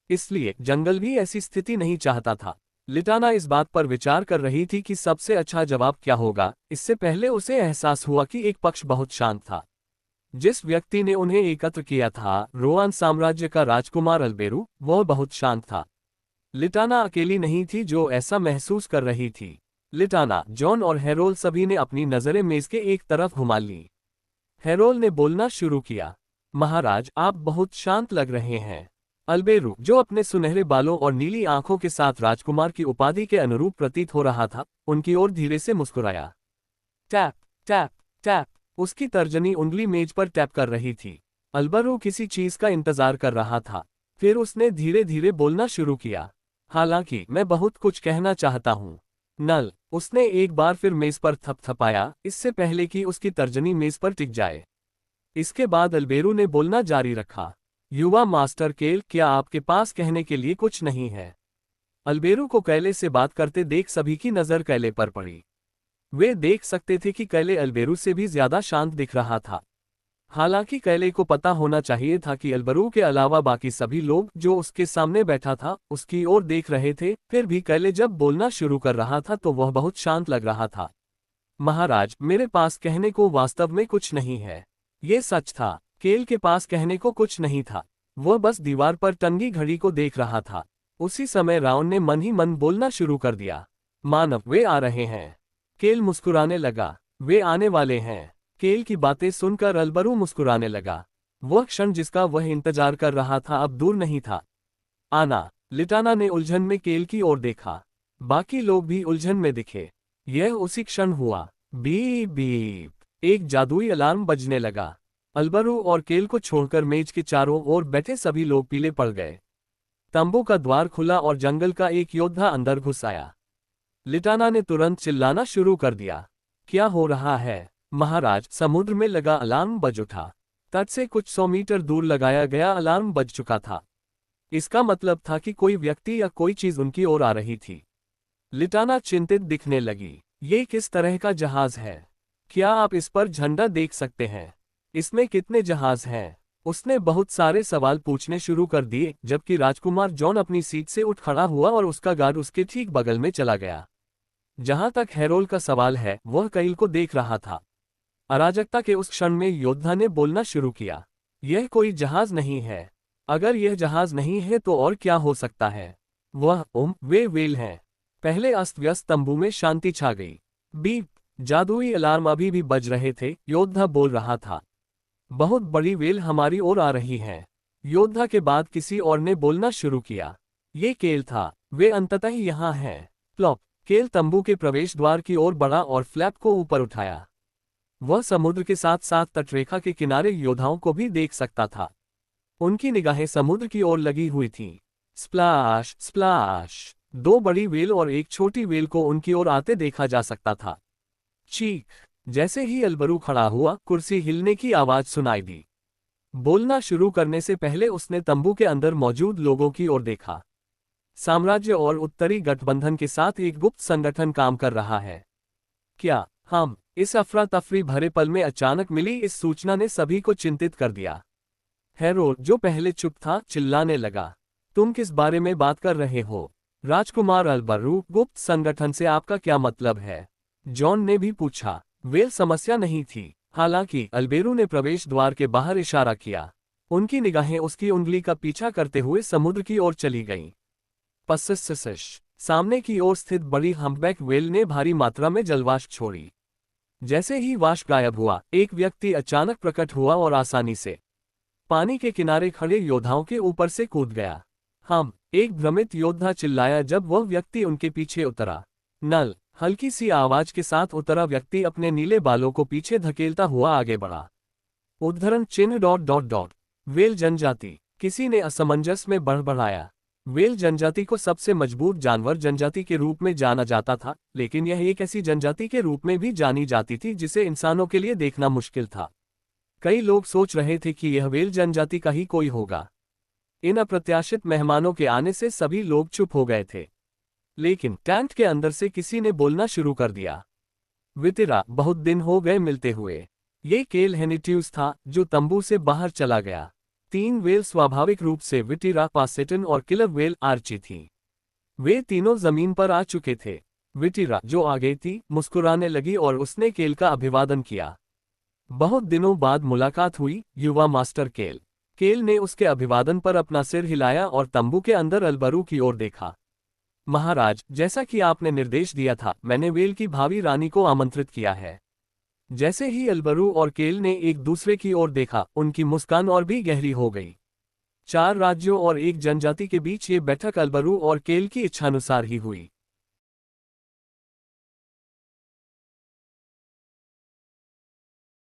इसलिए जंगल भी ऐसी स्थिति नहीं चाहता था। लिटाना इस बात पर विचार कर रही थी कि सबसे अच्छा जवाब क्या होगा। इससे पहले उसे एहसास हुआ कि एक पक्ष बहुत शांत था। जिस व्यक्ति ने उन्हें एकत्र किया था, रोआन साम्राज्य का राजकुमार अल्बेरू, वह बहुत शांत था। लिटाना अकेली नहीं थी जो ऐसा महसूस कर रही थी। लिटाना, जॉन और हेरोल सभी ने अपनी नजरें मेज के एक तरफ घुमा ली। हेरोल ने बोलना शुरू किया, महाराज आप बहुत शांत लग रहे हैं। अल्बेरू, जो अपने सुनहरे बालों और नीली आंखों के साथ राजकुमार की उपाधि के अनुरूप प्रतीत हो रहा था, उनकी ओर धीरे से मुस्कुराया। Tap tap tap. उसकी तर्जनी उंगली मेज पर टैप कर रही थी। अल्बेरू किसी चीज का इंतजार कर रहा था। फिर उसने धीरे धीरे बोलना शुरू किया, हालांकि मैं बहुत कुछ कहना चाहता हूँ। नल, उसने एक बार फिर मेज पर थपथपाया, इससे पहले कि उसकी तर्जनी मेज पर टिक जाए। इसके बाद अल्बेरू ने बोलना जारी रखा, युवा मास्टर केल, क्या आपके पास कहने के लिए कुछ नहीं है? अल्बेरू को कैले से बात करते देख सभी की नजर कैले पर पड़ी। वे देख सकते थे कि कैले अल्बेरू से भी ज्यादा शांत दिख रहा था। हालांकि कैले को पता होना चाहिए था कि अलबरू के अलावा बाकी सभी लोग जो उसके सामने बैठा था उसकी ओर देख रहे थे, फिर भी कैले जब बोलना शुरू कर रहा था तो वह बहुत शांत लग रहा था। महाराज, मेरे पास कहने को वास्तव में कुछ नहीं है। ये सच था, केल के पास कहने को कुछ नहीं था। वह बस दीवार पर टंगी घड़ी को देख रहा था। उसी समय राउन ने मन ही मन बोलना शुरू कर दिया। मानव, वे आ रहे हैं। केल मुस्कुराने लगा। वे आने वाले हैं। केल की बातें सुनकर अलबरू मुस्कुराने लगा। वह क्षण जिसका वह इंतजार कर रहा था अब दूर नहीं था। आना। लिटाना ने उलझन में केल की ओर देखा। बाकी लोग भी उलझन में दिखे। यह उसी क्षण हुआ। बीप बीप, एक जादुई अलार्म बजने लगा। अलबरू और केल को छोड़कर मेज के चारों ओर बैठे सभी लोग पीले पड़ गए। तंबू का द्वार खुला और जंगल का एक योद्धा अंदर घुस आया। लिटाना ने तुरंत चिल्लाना शुरू कर दिया। क्या हो रहा है? महाराज, समुद्र में लगा अलार्म बज उठा। तट से कुछ 100 मीटर दूर लगाया गया अलार्म बज चुका था। इसका मतलब था कि कोई व्यक्ति या कोई चीज उनकी ओर आ रही थी। लिटाना चिंतित दिखने लगी। ये किस तरह का जहाज है? क्या आप इस पर झंडा देख सकते हैं? इसमें कितने जहाज हैं? उसने बहुत सारे सवाल पूछने शुरू कर दिए, जबकि राजकुमार जॉन अपनी सीट से उठ खड़ा हुआ और उसका गार्ड उसके ठीक बगल में चला गया। जहां तक हैरोल्ड का सवाल है, वह कैल को देख रहा था। अराजकता के उस क्षण में योद्धा ने बोलना शुरू किया। यह कोई जहाज नहीं है। अगर यह जहाज नहीं है तो और क्या हो सकता है? वे वेल हैं। पहले अस्त व्यस्त तंबू में शांति छा गई। बीप, जादुई अलार्म अभी भी बज रहे थे। योद्धा बोल रहा था। बहुत बड़ी वेल हमारी ओर आ रही है। योद्धा के बाद किसी और ने बोलना शुरू किया। ये केल था। वे अंततः यहाँ हैं। प्लॉप। केल तंबू के प्रवेश द्वार की ओर बढ़ा और फ्लैप को ऊपर उठाया। वह समुद्र के साथ साथ तटरेखा के किनारे योद्धाओं को भी देख सकता था। उनकी निगाहें समुद्र की ओर लगी हुई थीं। स्प्लैश स्प्लैश, 2 बड़ी वेल और एक छोटी वेल को उनकी ओर आते देखा जा सकता था। चीख। जैसे ही अलबरू खड़ा हुआ, कुर्सी हिलने की आवाज सुनाई दी। बोलना शुरू करने से पहले उसने तंबू के अंदर मौजूद लोगों की ओर देखा। साम्राज्य और उत्तरी गठबंधन के साथ एक गुप्त संगठन काम कर रहा है। क्या हम? इस अफरा तफरी भरे पल में अचानक मिली इस सूचना ने सभी को चिंतित कर दिया। हैरोल्ड, जो पहले चुप था, चिल्लाने लगा। तुम किस बारे में बात कर रहे हो? राजकुमार अलबरू, गुप्त संगठन से आपका क्या मतलब है? जॉन ने भी पूछा। वेल समस्या नहीं थी। हालांकि अलबेरू ने प्रवेश द्वार के बाहर इशारा किया। उनकी निगाहें उसकी उंगली का पीछा करते हुए समुद्र की ओर चली गईं। पस्सस्सश, सामने की ओर स्थित बड़ी हम्पबैक वेल ने भारी मात्रा में जलवाष्प छोड़ी। जैसे ही वाष्प गायब हुआ, एक व्यक्ति अचानक प्रकट हुआ और आसानी से पानी के किनारे खड़े योद्धाओं के ऊपर से कूद गया। एक भ्रमित योद्धा चिल्लाया जब वह व्यक्ति उनके पीछे उतरा। नल। हल्की सी आवाज के साथ उतरा व्यक्ति अपने नीले बालों को पीछे धकेलता हुआ आगे बढ़ा। उद्धरण चिन्ह ... वेल जनजाति। किसी ने असमंजस में बड़बड़ाया। वेल जनजाति को सबसे मजबूत जानवर जनजाति के रूप में जाना जाता था, लेकिन यह एक ऐसी जनजाति के रूप में भी जानी जाती थी जिसे इंसानों के लिए देखना मुश्किल था। कई लोग सोच रहे थे कि यह वेल जनजाति का ही कोई होगा। इन अप्रत्याशित मेहमानों के आने से सभी लोग चुप हो गए थे। लेकिन टैंट के अंदर से किसी ने बोलना शुरू कर दिया। वितिरा, बहुत दिन हो गए मिलते हुए। ये केल हेनिट्यूस था जो तंबू से बाहर चला गया। 3 वेल स्वाभाविक रूप से विटिरा, पासेटन और किलर वेल आर्ची थी। वे तीनों जमीन पर आ चुके थे। विटिरा, जो आगे थी, मुस्कुराने लगी और उसने केल का अभिवादन किया। बहुत दिनों बाद मुलाकात हुई, युवा मास्टर केल। केल ने उसके अभिवादन पर अपना सिर हिलाया और तंबू के अंदर अलबरू की ओर देखा। महाराज, जैसा कि आपने निर्देश दिया था, मैंने वेल की भावी रानी को आमंत्रित किया है। जैसे ही अलबरू और केल ने एक दूसरे की ओर देखा, उनकी मुस्कान और भी गहरी हो गई। 4 राज्यों और एक जनजाति के बीच ये बैठक अलबरू और केल की इच्छानुसार ही हुई।